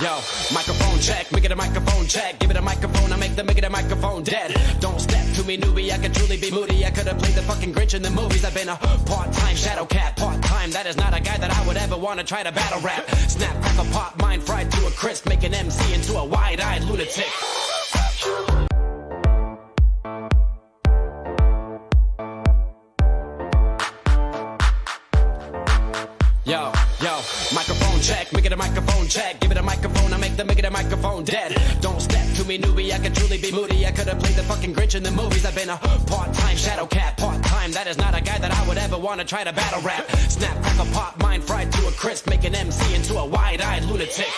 Yo, microphone check, make it a microphone check. Give it a microphone, I make the microphone dead. Don't step to me, newbie, I could truly be moody. I could have played the fucking Grinch in the movies. I've been a part-time shadow cat, part-time. That is not a guy that I would ever want to try to battle rap. Snap, crackle, pop, mind fried to a crisp. Make an MC into a wide-eyed lunatic. Yo, microphone check, make it a microphone check. Give it a microphone, I make the microphone dead. Don't step to me, newbie, I could truly be moody. I could have played the fucking Grinch in the movies. I've been a part-time shadow cat, part-time. That is not a guy that I would ever want to try to battle rap. Snap, crackle, pop, mind fried to a crisp. Make an MC into a wide-eyed lunatic.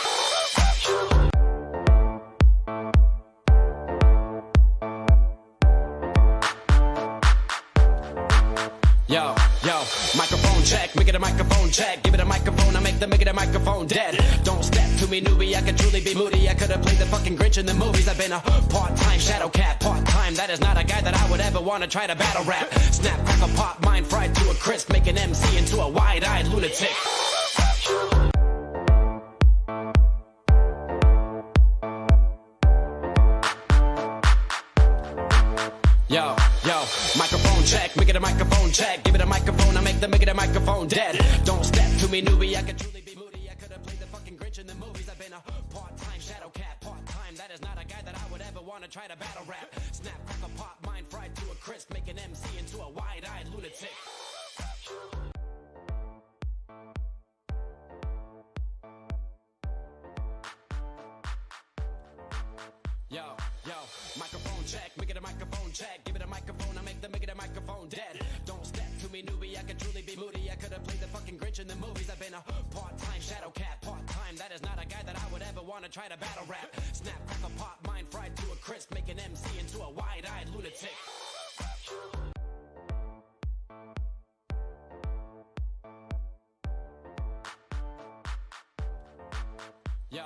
Yo, microphone check, make it a microphone check. Give it a microphone, I make the microphone dead. Don't step to me, newbie, I could truly be moody. I could have played the fucking Grinch in the movies. I've been a part-time shadow cat, part-time. That is not a guy that I would ever want to try to battle rap. Snap, crackle, pop, mind fried to a crisp. Make an MC into a wide-eyed lunatic. Yo, microphone check, make it a microphone check. Give it a microphone, I make the microphone dead. Don't step to me, newbie, I could truly be moody. I could have played the fucking Grinch in the movies. I've been a part-time shadow cat, part-time. That is not a guy that I would ever want to try to battle rap. Snap, crackle, pop, mind fried to a crisp. Make an MC into a wide-eyed lunatic. Yo, microphone check, make it a microphone check. Give it a microphone, I make the microphone dead. Don't step to me, newbie, I could truly be moody. I could have played the fucking Grinch in the movies. I've been a part-time shadow cat, part-time. That is not a guy that I would ever want to try to battle rap. Snap, crackle, pop, mind fried to a crisp. Make an MC into a wide-eyed lunatic. Yo,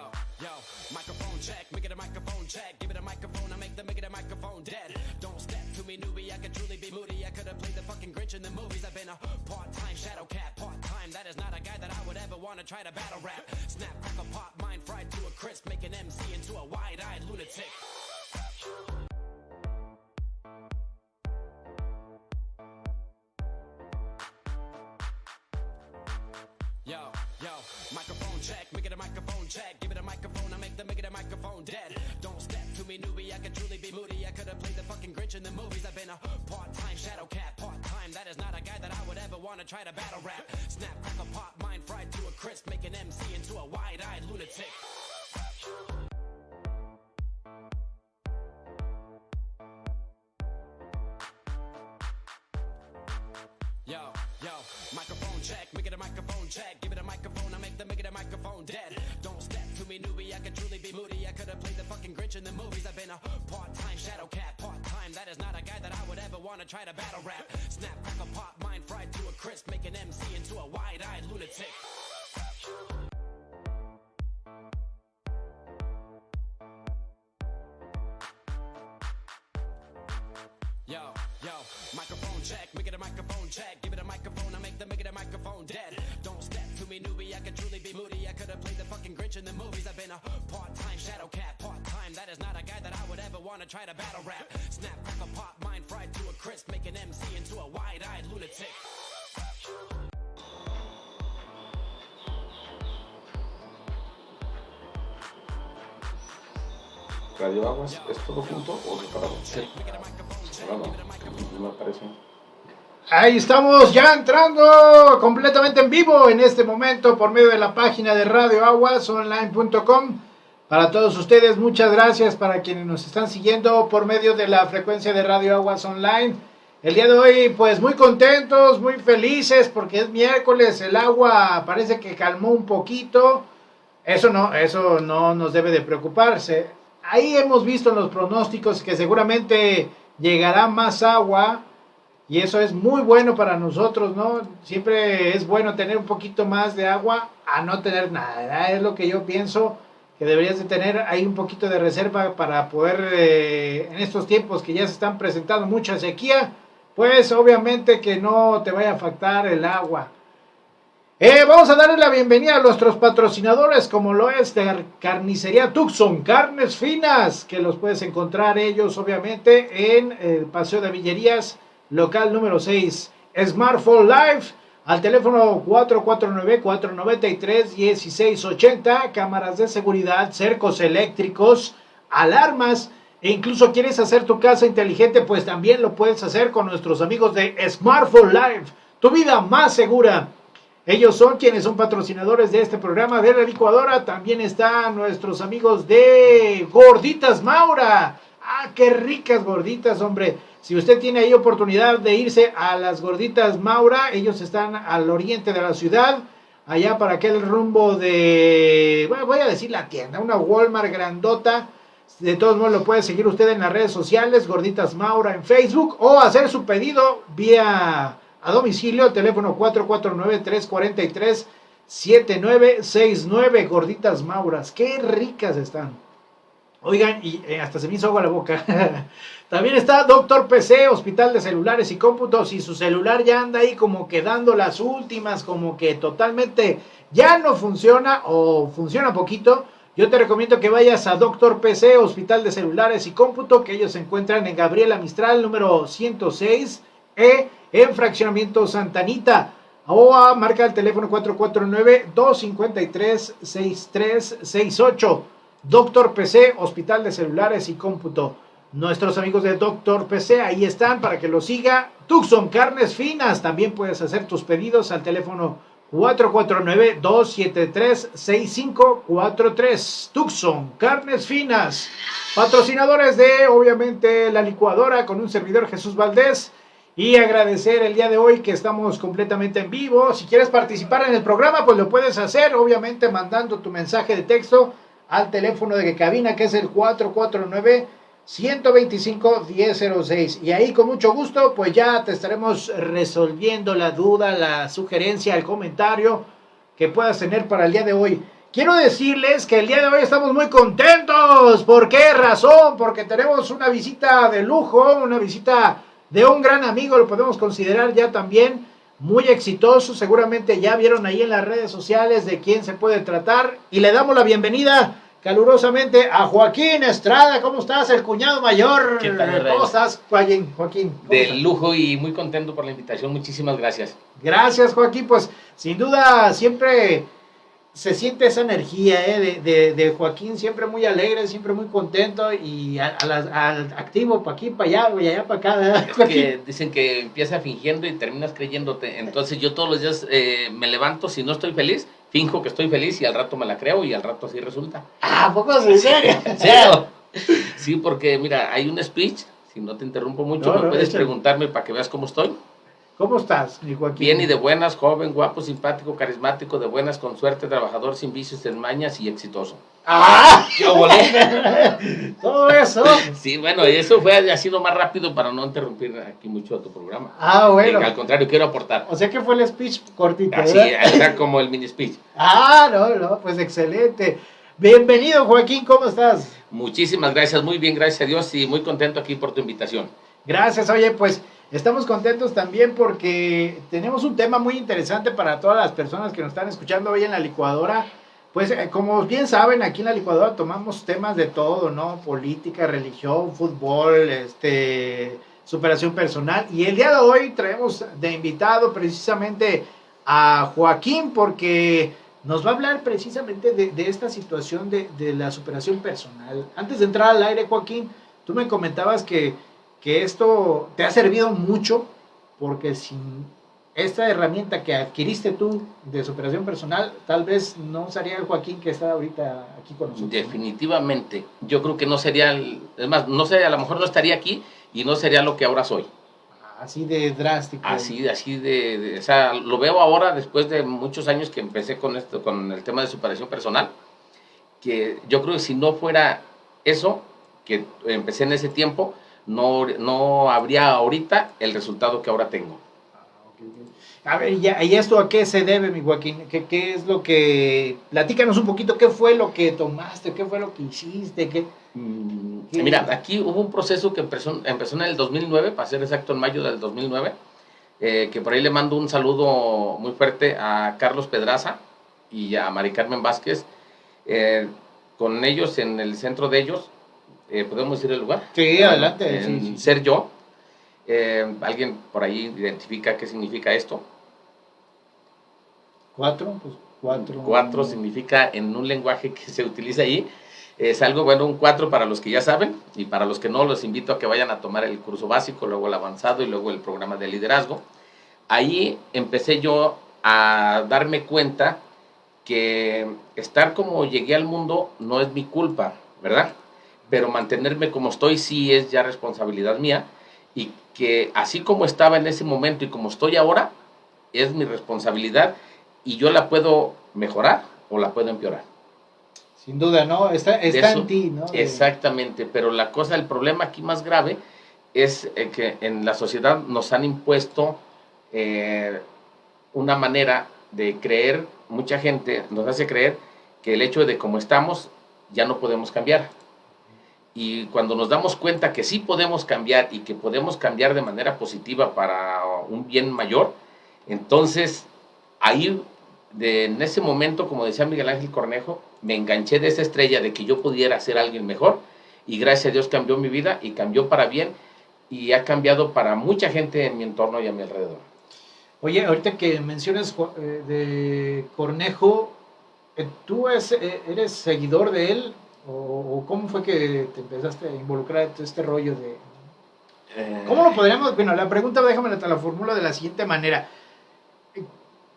microphone check, make it a microphone check. Give it a microphone, I make the microphone dead. Don't step to me, newbie, I could truly be moody. I could have played the fucking Grinch in the movies. I've been a part-time shadow cat, part-time. That is not a guy that I would ever want to try to battle rap. Snap, crackle, pop, mind fried to a crisp. Make an MC into a wide-eyed lunatic. Yo, microphone check, make it a microphone check. Give it a microphone, I make the microphone dead. Don't step to me, newbie, I could truly be moody. I could have played the fucking Grinch in the movies. I've been a part-time shadow cat, part-time. That is not a guy that I would ever want to try to battle rap. Snap, crackle, pop, mind fried to a crisp. Make an MC into a wide-eyed lunatic. Yo, microphone check, make it a microphone check. Give it a microphone, I make the microphone dead. Don't step to me, newbie, I could truly be moody. I could have played the fucking Grinch in the movies. I've been a part-time shadow cat, part-time. That is not a guy that I would ever want to try to battle rap. Snap, crackle, pop, mind fried to a crisp. Make an MC into a wide-eyed lunatic. Yo, microphone check, make it a microphone check. Give it a microphone, I make the microphone dead. Don't step to me, newbie, I could truly be moody. I could have played the fucking Grinch in the movies. I've been a part-time shadow cat, part-time. That is not a guy that I would ever want to try to battle rap. Snap, crackle, pop, mind fried to a crisp. Make an MC into a wide-eyed lunatic. Radio Aguas, ¿es todo junto o separado? Sí. Separado, no me parece. Ahí estamos ya entrando completamente en vivo en este momento por medio de la página de radioaguasonline.com. Para todos ustedes, muchas gracias para quienes nos están siguiendo por medio de la frecuencia de Radio Aguas Online. El día de hoy, pues muy contentos, muy felices porque es miércoles, el agua parece que calmó un poquito. Eso no nos debe de preocuparse. Ahí hemos visto en los pronósticos que seguramente llegará más agua y eso es muy bueno para nosotros, ¿no? Siempre es bueno tener un poquito más de agua a no tener nada. Es lo que yo pienso, que deberías de tener ahí un poquito de reserva para poder, en estos tiempos que ya se están presentando mucha sequía, pues obviamente que no te vaya a faltar el agua. Vamos a darle la bienvenida a nuestros patrocinadores, como lo es de Carnicería Tucson, carnes finas, que los puedes encontrar ellos, obviamente, en el Paseo de Villerías, local número 6. Smartphone Live, al teléfono 449-493-1680, cámaras de seguridad, cercos eléctricos, alarmas, e incluso quieres hacer tu casa inteligente, pues también lo puedes hacer con nuestros amigos de Smartphone Live, tu vida más segura. Ellos son quienes son patrocinadores de este programa de la licuadora. También están nuestros amigos de Gorditas Maura. ¡Ah, qué ricas gorditas, hombre! Si usted tiene ahí oportunidad de irse a las Gorditas Maura, ellos están al oriente de la ciudad, allá para aquel rumbo de, bueno, voy a decir la tienda, una Walmart grandota. De todos modos lo puede seguir usted en las redes sociales, Gorditas Maura en Facebook, o hacer su pedido vía a domicilio, teléfono 449-343-7969, Gorditas Mauras. ¡Qué ricas están! Oigan, y hasta se me hizo agua la boca. También está Doctor PC, Hospital de Celulares y Cómputos. Si su celular ya anda ahí como que dando las últimas, como que totalmente ya no funciona o funciona poquito, yo te recomiendo que vayas a Doctor PC, Hospital de Celulares y Cómputo, que ellos se encuentran en Gabriela Mistral, número 106, en Fraccionamiento Santa Anita. O a marca el teléfono 449-253-6368. Doctor PC, Hospital de Celulares y Cómputo. Nuestros amigos de Doctor PC ahí están para que lo siga. Tucson Carnes Finas, también puedes hacer tus pedidos al teléfono 449-273-6543. Tucson Carnes Finas, patrocinadores de, obviamente, la licuadora, con un servidor, Jesús Valdés. Y agradecer el día de hoy que estamos completamente en vivo. Si quieres participar en el programa, pues lo puedes hacer, obviamente mandando tu mensaje de texto al teléfono de cabina, que es el 449-125-1006. Y ahí con mucho gusto, pues ya te estaremos resolviendo la duda, la sugerencia, el comentario que puedas tener para el día de hoy. Quiero decirles que el día de hoy estamos muy contentos. ¿Por qué razón? Porque tenemos una visita de lujo, una visita de un gran amigo, lo podemos considerar ya también muy exitoso. Seguramente ya vieron ahí en las redes sociales de quién se puede tratar. Y le damos la bienvenida calurosamente a Joaquín Estrada. ¿Cómo estás, el cuñado mayor? ¿Qué tal, ¿Cómo estás, Joaquín? De lujo y muy contento por la invitación. Muchísimas gracias. Gracias, Joaquín. Pues sin duda siempre se siente esa energía de Joaquín, siempre muy alegre, siempre muy contento y al activo, para aquí, para allá, y allá para acá, ¿verdad? Es que dicen que empiezas fingiendo y terminas creyéndote. Entonces yo todos los días me levanto, si no estoy feliz, finjo que estoy feliz y al rato me la creo y al rato así resulta. ¿A poco en serio? ¿En serio? Sí, porque mira, hay un speech, si no te interrumpo mucho, me puedes preguntarme para que veas cómo estoy. ¿Cómo estás, mi Joaquín? Bien y de buenas, joven, guapo, simpático, carismático, de buenas, con suerte, trabajador, sin vicios, sin mañas y exitoso. ¡Ah! ¿Qué volé? Todo eso. Sí, bueno, eso fue así lo más rápido para no interrumpir aquí mucho a tu programa. Ah, bueno. Al contrario, quiero aportar. O sea que fue el speech cortito, Así, ¿verdad? era como el mini speech. No, pues excelente. Bienvenido, Joaquín, ¿cómo estás? Muchísimas gracias, muy bien, gracias a Dios y muy contento aquí por tu invitación. Gracias, oye, pues estamos contentos también porque tenemos un tema muy interesante para todas las personas que nos están escuchando hoy en la licuadora. Pues como bien saben, aquí en la licuadora tomamos temas de todo, ¿no? Política, religión, fútbol, superación personal. Y el día de hoy traemos de invitado precisamente a Joaquín porque nos va a hablar precisamente de esta situación de la superación personal. Antes de entrar al aire, Joaquín, tú me comentabas que esto te ha servido mucho porque sin esta herramienta que adquiriste tú de superación personal, tal vez no sería el Joaquín que está ahorita aquí con nosotros. Definitivamente, yo creo que no sería, es más, no sé, a lo mejor no estaría aquí y no sería lo que ahora soy. Así de drástico. Así o sea, lo veo ahora después de muchos años que empecé con esto, con el tema de superación personal, que yo creo que si no fuera eso, que empecé en ese tiempo, no habría ahorita el resultado que ahora tengo. A ver, ¿y esto a qué se debe, mi Joaquín? ¿Qué es lo que...? Platícanos un poquito, ¿qué fue lo que tomaste? ¿Qué fue lo que hiciste? Mira, aquí hubo un proceso que empezó en el 2009, para ser exacto, en mayo del 2009, que por ahí le mando un saludo muy fuerte a Carlos Pedraza y a Mari Carmen Vázquez. Con ellos, en el centro de ellos, ¿podemos decir el lugar? Sí, adelante. En Sí. Ser Yo. ¿Alguien por ahí identifica qué significa esto? 4, pues 4. 4 significa, en un lenguaje que se utiliza ahí, es algo, bueno, un 4 para los que ya saben, y para los que no, los invito a que vayan a tomar el curso básico, luego el avanzado y luego el programa de liderazgo. Ahí empecé yo a darme cuenta que estar como llegué al mundo no es mi culpa, ¿verdad? Pero mantenerme como estoy sí es ya responsabilidad mía, y que así como estaba en ese momento y como estoy ahora, es mi responsabilidad, y yo la puedo mejorar o la puedo empeorar. Sin duda, ¿no? Está Eso, en ti, ¿no? Exactamente, pero la cosa, el problema aquí más grave es que en la sociedad nos han impuesto una manera de creer, mucha gente nos hace creer que el hecho de cómo estamos ya no podemos cambiar. Y cuando nos damos cuenta que sí podemos cambiar y que podemos cambiar de manera positiva para un bien mayor, entonces ahí, en ese momento, como decía Miguel Ángel Cornejo, me enganché de esa estrella de que yo pudiera ser alguien mejor, y gracias a Dios cambió mi vida y cambió para bien, y ha cambiado para mucha gente en mi entorno y a mi alrededor. Oye, ahorita que mencionas de Cornejo, ¿tú eres seguidor de él? ¿O cómo fue que te empezaste a involucrar en todo este rollo de... ¿Cómo lo podríamos...? Bueno, la pregunta, déjame la formula de la siguiente manera.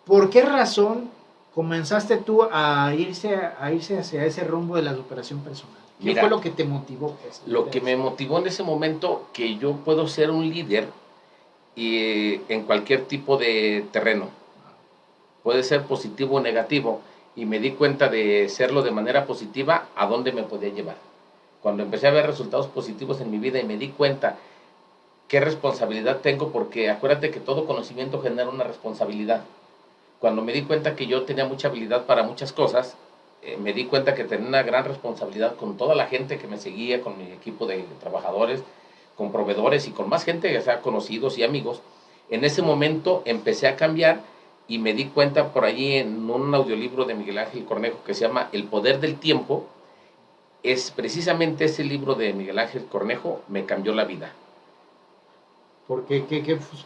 ¿Por qué razón comenzaste tú a irse hacia ese rumbo de la superación personal? ¿Qué Mira, fue lo que te motivó? Pues, lo que me motivó en ese momento, que yo puedo ser un líder en cualquier tipo de terreno. Puede ser positivo o negativo, y me di cuenta de serlo de manera positiva, a dónde me podía llevar. Cuando empecé a ver resultados positivos en mi vida y me di cuenta qué responsabilidad tengo, porque acuérdate que todo conocimiento genera una responsabilidad. Cuando me di cuenta que yo tenía mucha habilidad para muchas cosas, me di cuenta que tenía una gran responsabilidad con toda la gente que me seguía, con mi equipo de trabajadores, con proveedores y con más gente, ya sea conocidos y amigos. En ese momento empecé a cambiar, y me di cuenta por allí en un audiolibro de Miguel Ángel Cornejo que se llama El Poder del Tiempo. Es precisamente ese libro de Miguel Ángel Cornejo me cambió la vida. ¿Por qué?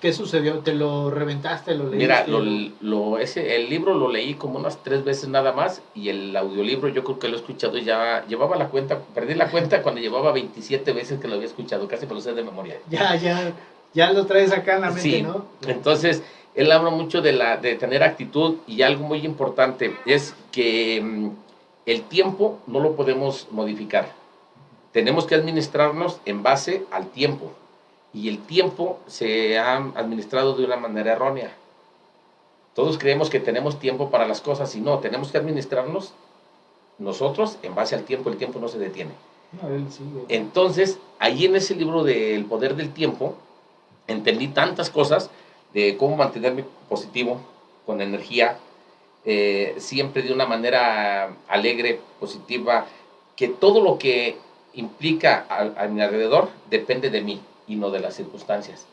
¿Qué sucedió? ¿Te lo reventaste? ¿Lo leíste? Mira, el libro lo leí como unas 3 veces nada más, y el audiolibro yo creo que lo he escuchado ya, llevaba la cuenta, perdí la cuenta cuando llevaba 27 veces que lo había escuchado, casi me lo sé de memoria. Ya lo traes acá en la mente, Sí, ¿no? entonces él habla mucho de tener actitud, y algo muy importante es que el tiempo no lo podemos modificar. Tenemos que administrarnos en base al tiempo, y el tiempo se ha administrado de una manera errónea. Todos creemos que tenemos tiempo para las cosas, y no, tenemos que administrarnos nosotros en base al tiempo. El tiempo no se detiene. No, él sigue. Entonces, ahí en ese libro del Poder del Tiempo, entendí tantas cosas de cómo mantenerme positivo, con energía, siempre de una manera alegre, positiva, que todo lo que implica a mi alrededor depende de mí y no de las circunstancias.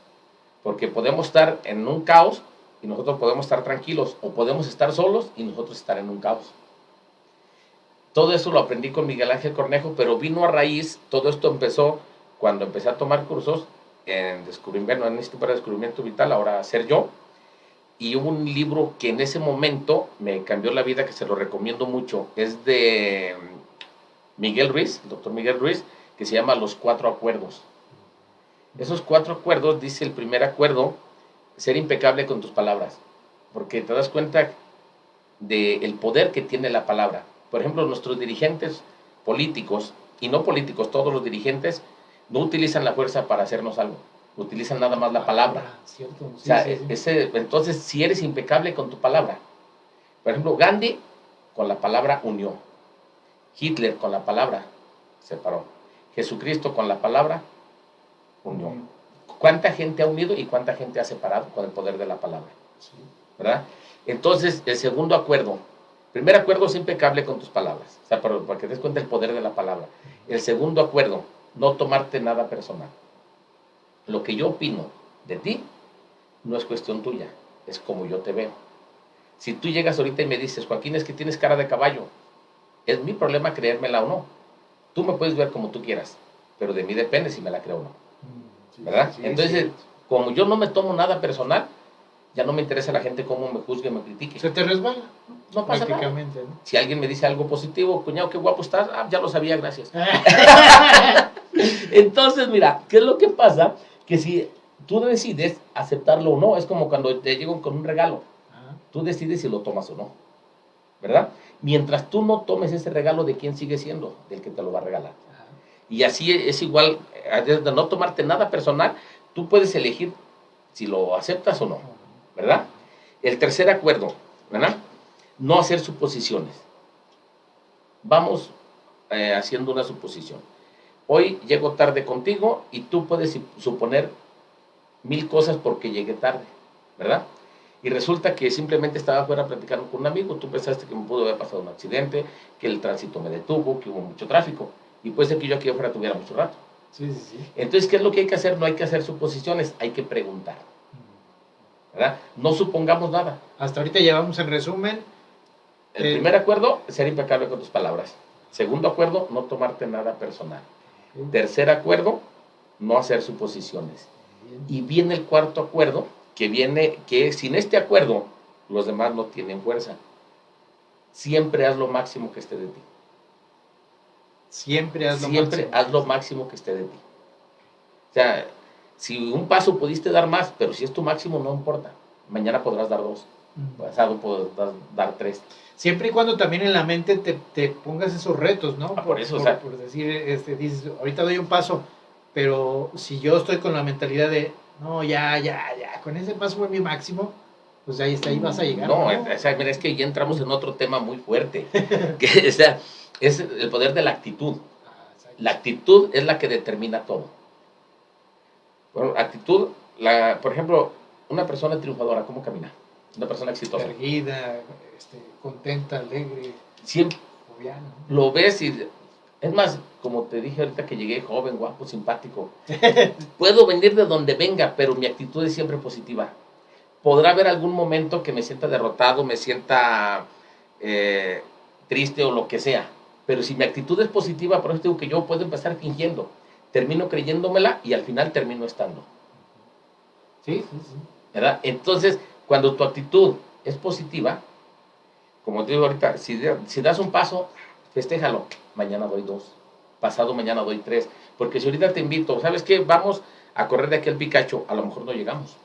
Porque podemos estar en un caos y nosotros podemos estar tranquilos, o podemos estar solos y nosotros estar en un caos. Todo eso lo aprendí con Miguel Ángel Cornejo, pero vino a raíz, todo esto empezó cuando empecé a tomar cursos en Instituto para Descubrimiento Vital, ahora Ser Yo, y hubo un libro que en ese momento me cambió la vida, que se lo recomiendo mucho, es de Miguel Ruiz, el doctor Miguel Ruiz, que se llama Los 4 Acuerdos. Esos 4 acuerdos, dice el primer acuerdo, ser impecable con tus palabras, porque te das cuenta del poder que tiene la palabra. Por ejemplo, nuestros dirigentes políticos, y no políticos, todos los dirigentes, no utilizan la fuerza para hacernos algo, utilizan nada más la palabra. Cierto, sí, O sea, sí. entonces, si eres impecable con tu palabra, por ejemplo, Gandhi con la palabra unió, Hitler con la palabra separó, Jesucristo con la palabra unió. ¿Cuánta gente ha unido y cuánta gente ha separado con el poder de la palabra? Sí. ¿Verdad? Entonces, el segundo acuerdo, primer acuerdo es impecable con tus palabras, o sea, para que te des cuenta del poder de la palabra. El segundo acuerdo, no tomarte nada personal. Lo que yo opino de ti no es cuestión tuya, es como yo te veo. Si tú llegas ahorita y me dices, Joaquín, es que tienes cara de caballo, es mi problema creérmela o no. Tú me puedes ver como tú quieras, pero de mí depende si me la creo o no. ¿Verdad? Entonces, como yo no me tomo nada personal, ya no me interesa la gente cómo me juzgue, me critique. Se te resbala. No pasa nada. Prácticamente, ¿no? Si alguien me dice algo positivo, cuñado, qué guapo estás, ya lo sabía, gracias. Entonces, mira, ¿qué es lo que pasa? Que si tú decides aceptarlo o no, es como cuando te llegan con un regalo. Tú decides si lo tomas o no, ¿verdad? Mientras tú no tomes ese regalo, ¿de quién sigue siendo? Del que te lo va a regalar. Y así es igual, de no tomarte nada personal, tú puedes elegir si lo aceptas o no, ¿verdad? El tercer acuerdo, ¿verdad? No hacer suposiciones. Vamos haciendo una suposición. Hoy llego tarde contigo y tú puedes suponer 1000 cosas porque llegué tarde, ¿verdad? Y resulta que simplemente estaba afuera platicando con un amigo, tú pensaste que me pudo haber pasado un accidente, que el tránsito me detuvo, que hubo mucho tráfico, y puede ser que yo aquí afuera tuviera mucho rato. Sí, sí, sí. Entonces, ¿qué es lo que hay que hacer? No hay que hacer suposiciones, hay que preguntar, ¿verdad? No supongamos nada. Hasta ahorita llevamos en resumen. El primer acuerdo, ser impecable con tus palabras. Segundo acuerdo, no tomarte nada personal. Tercer acuerdo, no hacer suposiciones. Y viene el cuarto acuerdo, que sin este acuerdo, los demás no tienen fuerza. Siempre haz lo máximo que esté de ti. Siempre haz lo máximo que esté de ti. O sea, si un paso pudiste dar más, pero si es tu máximo, no importa. Mañana podrás dar 2. Pasado podrás dar 3. Siempre y cuando también en la mente te pongas esos retos, ¿no? Por eso, o sea, por decir, dices, ahorita doy un paso, pero si yo estoy con la mentalidad de, no, ya, con ese paso fue mi máximo, pues ahí está, ahí vas a llegar. No, o sea, mira, es que ya entramos en otro tema muy fuerte, que, o sea, es el poder de la actitud. La actitud es la que determina todo. Bueno, actitud, por ejemplo, una persona triunfadora, ¿cómo camina? Una persona exitosa. Erguida, contenta, alegre. Siempre jovial, ¿no? lo ves y... Es más, como te dije ahorita que llegué joven, guapo, simpático. Puedo venir de donde venga, pero mi actitud es siempre positiva. Podrá haber algún momento que me sienta derrotado, me sienta triste o lo que sea. Pero si mi actitud es positiva, por eso digo que yo puedo empezar fingiendo. Termino creyéndomela y al final termino estando. Sí. ¿Verdad? Entonces, cuando tu actitud es positiva, como te digo ahorita, si das un paso, festéjalo. Mañana doy 2. Pasado mañana doy 3. Porque si ahorita te invito, ¿sabes qué? Vamos a correr de aquí al Picacho, a lo mejor no llegamos.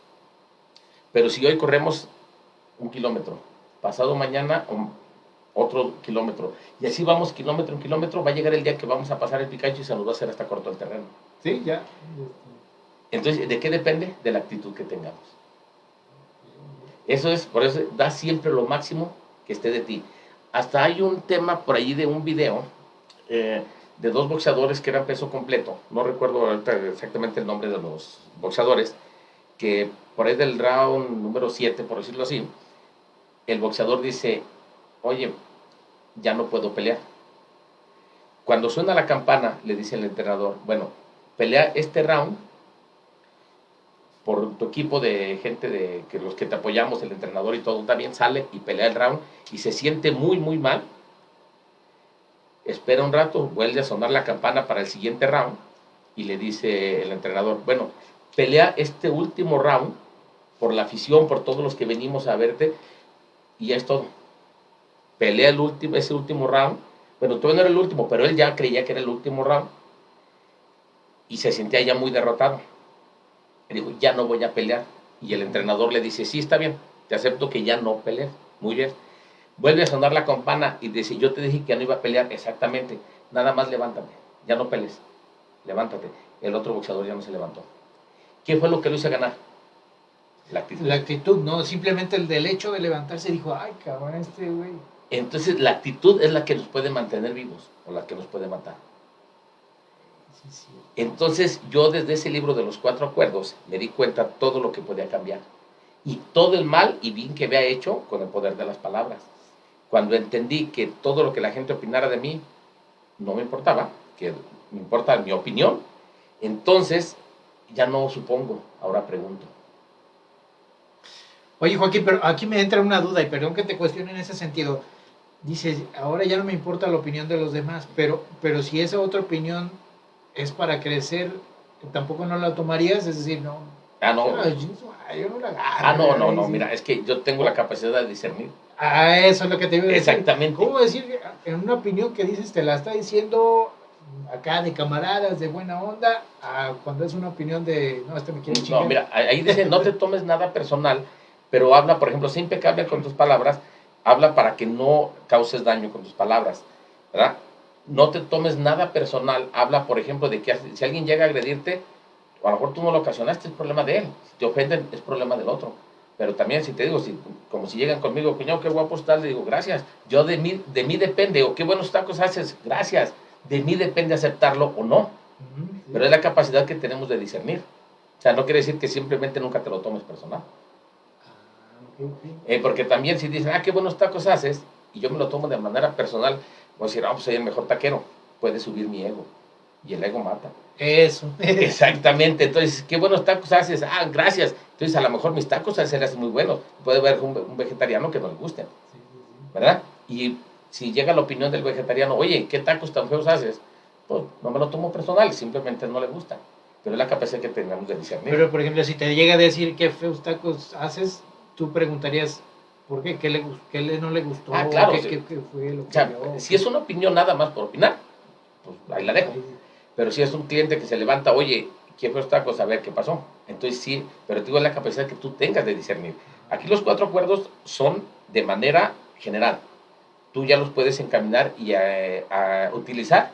Pero si hoy corremos 1 kilómetro, pasado mañana otro kilómetro, y así vamos kilómetro en kilómetro, va a llegar el día que vamos a pasar el Picacho y se nos va a hacer hasta corto el terreno. Sí, ya. Entonces, ¿de qué depende? De la actitud que tengamos. Eso es, por eso da siempre lo máximo que esté de ti. Hasta hay un tema por ahí de un video de 2 boxeadores que eran peso completo. No recuerdo ahorita exactamente el nombre de los boxeadores, que por ahí del round número 7, por decirlo así, el boxeador dice, oye, ya no puedo pelear. Cuando suena la campana, le dice el entrenador, bueno, pelea este round por tu equipo de gente, que los que te apoyamos, el entrenador y todo, también sale y pelea el round y se siente muy, muy mal. Espera un rato, vuelve a sonar la campana para el siguiente round y le dice el entrenador, bueno, pelea este último round por la afición, por todos los que venimos a verte y ya es todo. Pelea ese último round. Bueno, todavía no era el último, pero él ya creía que era el último round y se sentía ya muy derrotado. Le dijo, ya no voy a pelear. Y el entrenador le dice, sí, está bien, te acepto que ya no pelees. Muy bien. Vuelve a sonar la campana y dice, yo te dije que ya no iba a pelear. Exactamente, nada más levántate, ya no pelees, levántate. El otro boxeador ya no se levantó. ¿Qué fue lo que lo hizo ganar? La actitud. La actitud, ¿no? Simplemente el del hecho de levantarse dijo, ay, cabrón, güey. Entonces, la actitud es la que nos puede mantener vivos o la que nos puede matar. Sí. Entonces, yo desde ese libro de los 4 acuerdos me di cuenta todo lo que podía cambiar. Y todo el mal y bien que había hecho con el poder de las palabras. Cuando entendí que todo lo que la gente opinara de mí no me importaba, que me importa mi opinión, entonces ya no supongo, ahora pregunto. Oye, Joaquín, pero aquí me entra una duda y perdón que te cuestione en ese sentido. Dices, ahora ya no me importa la opinión de los demás, pero si esa otra opinión es para crecer, tampoco no la tomarías, es decir, no. No. Yo no la agarro. No, mira, es que yo tengo la capacidad de discernir. Eso es lo que te iba a decir. Exactamente. ¿Cómo decir en una opinión que dices, te la está diciendo acá de camaradas, de buena onda, a cuando es una opinión de, no, me quiere chingar? No, mira, ahí dice, no te tomes nada personal, pero habla, por ejemplo, sé impecable con tus palabras, habla para que no causes daño con tus palabras, ¿verdad? No te tomes nada personal, habla, por ejemplo, de que si alguien llega a agredirte, a lo mejor tú no lo ocasionaste, es problema de él. Si te ofenden, es problema del otro. Pero también, si te digo, como si llegan conmigo, cuñado, qué guapo estás, le digo, gracias. Yo de mí depende, o qué buenos tacos haces, gracias. De mí depende aceptarlo o no. Pero es la capacidad que tenemos de discernir. O sea, no quiere decir que simplemente nunca te lo tomes personal. Porque también si dicen, qué buenos tacos haces, y yo me lo tomo de manera personal, voy a decir, pues soy el mejor taquero, puede subir mi ego. Y el ego mata. Eso. Exactamente. Entonces, qué buenos tacos haces. Gracias. Entonces, a lo mejor mis tacos se hacen muy buenos. Puede haber un vegetariano que no le gusten. ¿Verdad? Y si llega la opinión del vegetariano, oye, ¿qué tacos tan feos haces? Pues no me lo tomo personal, simplemente no le gustan. Pero es la capacidad que tenemos de discernir. Pero, por ejemplo, si te llega a decir qué feos tacos haces, tú preguntarías, ¿por qué? ¿Qué no le gustó? Claro. ¿Qué fue lo que vio? Si es una opinión nada más por opinar, pues ahí la dejo. Pero si es un cliente que se levanta, oye, ¿qué feos tacos? A ver qué pasó. Entonces sí, pero te digo, es la capacidad que tú tengas de discernir. Aquí los 4 acuerdos son de manera general. Tú ya los puedes encaminar y a utilizar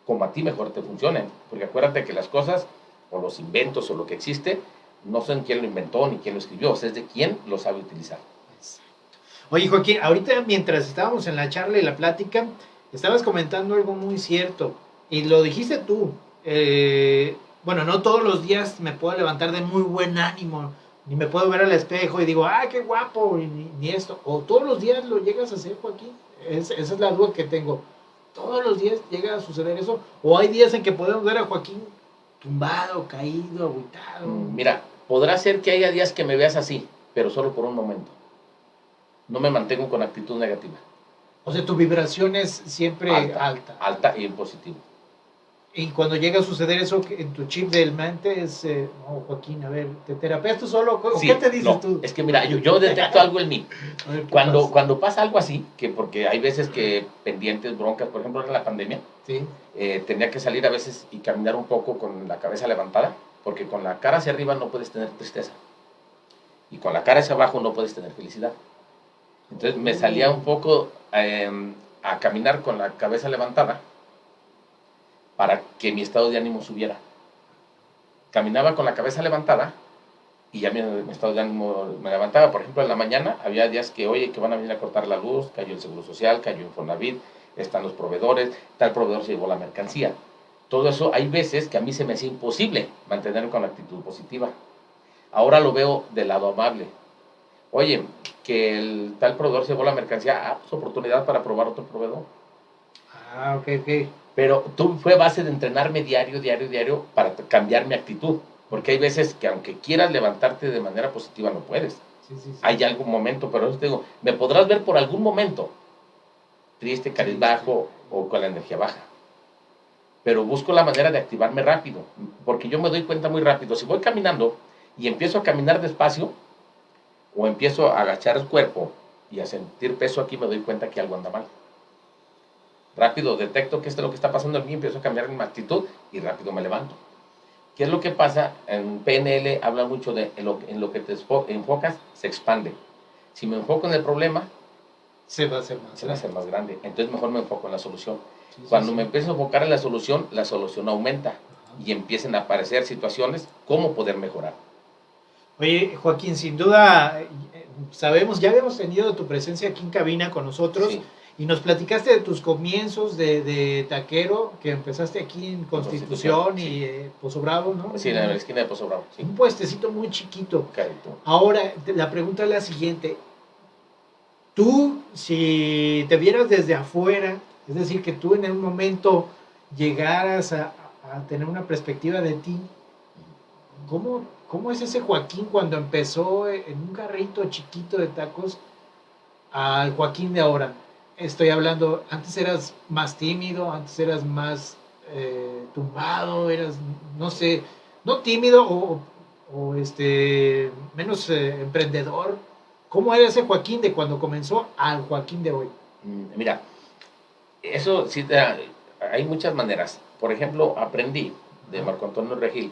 como a ti mejor te funcionen. Porque acuérdate que las cosas, o los inventos, o lo que existe, no son quién lo inventó ni quién lo escribió, es de quién lo sabe utilizar. Oye, Joaquín, ahorita mientras estábamos en la charla y la plática, estabas comentando algo muy cierto. Y lo dijiste tú. Bueno, no todos los días me puedo levantar de muy buen ánimo, ni me puedo ver al espejo y digo, qué guapo, ni esto. O todos los días lo llegas a hacer, Joaquín. Esa es la duda que tengo. Todos los días llega a suceder eso. O hay días en que podemos ver a Joaquín tumbado, caído, agüitado. Mira, podrá ser que haya días que me veas así, pero solo por un momento. No me mantengo con actitud negativa. O sea, tu vibración es siempre alta. Alta y en positivo. Y cuando llega a suceder eso en tu chip del mente es, Joaquín, a ver, ¿te terapeas tú solo? Sí, ¿Qué te dices tú? Es que mira, yo detecto algo en mí. Cuando pasa algo así, que porque hay veces que pendientes, broncas, por ejemplo en la pandemia, sí. Tenía que salir a veces y caminar un poco con la cabeza levantada, porque con la cara hacia arriba no puedes tener tristeza. Y con la cara hacia abajo no puedes tener felicidad. Entonces me salía un poco a caminar con la cabeza levantada, para que mi estado de ánimo subiera. Caminaba con la cabeza levantada y ya mi estado de ánimo me levantaba. Por ejemplo, en la mañana había días que, oye, que van a venir a cortar la luz, cayó el Seguro Social, cayó Infonavit, están los proveedores, tal proveedor se llevó la mercancía. Todo eso, hay veces que a mí se me hacía imposible mantenerme con la actitud positiva. Ahora lo veo del lado amable. Oye, que el tal proveedor se llevó la mercancía, pues oportunidad para probar otro proveedor. Ok. Pero fue base de entrenarme diario para cambiar mi actitud. Porque hay veces que aunque quieras levantarte de manera positiva, no puedes. Sí. Hay algún momento, pero eso te digo, me podrás ver por algún momento triste, cabizbajo o con la energía baja. Pero busco la manera de activarme rápido. Porque yo me doy cuenta muy rápido. Si voy caminando y empiezo a caminar despacio o empiezo a agachar el cuerpo y a sentir peso aquí, me doy cuenta que algo anda mal. Rápido detecto que esto es lo que está pasando en mí, empiezo a cambiar mi actitud y rápido me levanto. ¿Qué es lo que pasa? En PNL habla mucho de en lo que te enfocas, se expande. Si me enfoco en el problema, se va a hacer más grande. Entonces mejor me enfoco en la solución. Cuando me empiezo a enfocar en la solución aumenta y empiezan a aparecer situaciones, cómo poder mejorar. Oye, Joaquín, sin duda, sabemos, ya habíamos tenido tu presencia aquí en cabina con nosotros. Sí. Y nos platicaste de tus comienzos de taquero, que empezaste aquí en Constitución y Pozo Bravo, ¿no? Sí, en la esquina de Pozo Bravo. Sí. Un puestecito muy chiquito. Correcto. Ahora, la pregunta es la siguiente. Tú, si te vieras desde afuera, es decir, que tú en un momento llegaras a tener una perspectiva de ti, ¿Cómo es ese Joaquín cuando empezó en un carrito chiquito de tacos al Joaquín de ahora? Estoy hablando, antes eras más tímido, antes eras más tumbado, eras, no sé, no tímido o menos emprendedor. ¿Cómo era ese Joaquín de cuando comenzó al Joaquín de hoy? Mira, eso sí, hay muchas maneras. Por ejemplo, aprendí de Marco Antonio Regil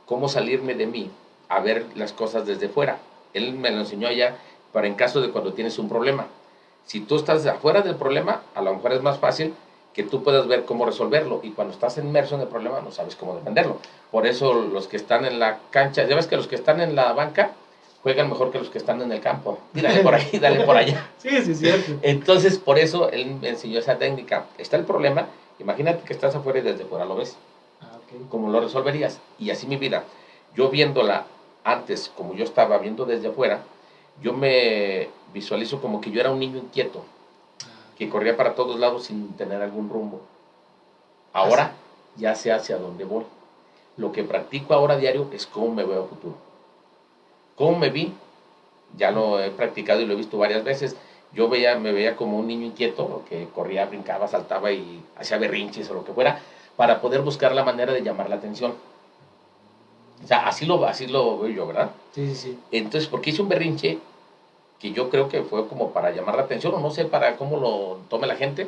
cómo salirme de mí a ver las cosas desde fuera. Él me lo enseñó allá para en caso de cuando tienes un problema. Si tú estás afuera del problema, a lo mejor es más fácil que tú puedas ver cómo resolverlo. Y cuando estás inmerso en el problema, no sabes cómo defenderlo. Por eso los que están en la cancha, ya ves que los que están en la banca juegan mejor que los que están en el campo. Dale por ahí, dale por allá. Sí, sí, cierto. Entonces, por eso él me enseñó esa técnica. Está el problema, imagínate que estás afuera y desde fuera lo ves. Okay. ¿Cómo lo resolverías? Y así mi vida. Yo viéndola antes, como yo estaba viendo desde afuera, yo me visualizo como que yo era un niño inquieto, que corría para todos lados sin tener algún rumbo. Ahora ya sé hacia dónde voy. Lo que practico ahora a diario es cómo me veo a futuro. Cómo me vi, ya lo he practicado y lo he visto varias veces. Yo me veía como un niño inquieto, que corría, brincaba, saltaba y hacía berrinches o lo que fuera, para poder buscar la manera de llamar la atención. O sea, así lo veo yo, ¿verdad? Sí, sí, sí. Entonces, porque hice un berrinche que yo creo que fue como para llamar la atención, o no sé para cómo lo tome la gente,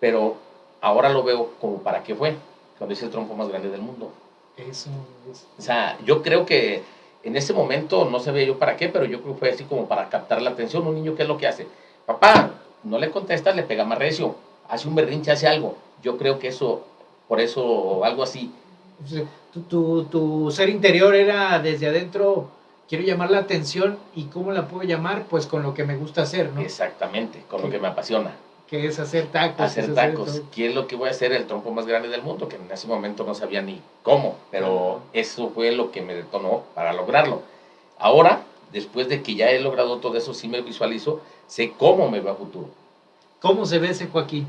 pero ahora lo veo como para qué fue, cuando hice el trompo más grande del mundo. Eso es. O sea, yo creo que en ese momento no sabía yo para qué, pero yo creo que fue así como para captar la atención. Un niño, ¿qué es lo que hace? Papá, no le contestas, le pega más recio, hace un berrinche, hace algo. Yo creo que eso, por eso, algo así. O sea, tu ser interior era desde adentro, quiero llamar la atención, y ¿cómo la puedo llamar? Pues con lo que me gusta hacer, ¿no? Exactamente, con lo que me apasiona. Que es hacer tacos. Hacer tacos. ¿Qué es lo que voy a hacer? El trompo más grande del mundo, que en ese momento no sabía ni cómo, pero eso fue lo que me detonó para lograrlo. Ahora, después de que ya he logrado todo eso, sí me visualizo, sé cómo me va a futuro. ¿Cómo se ve ese Joaquín?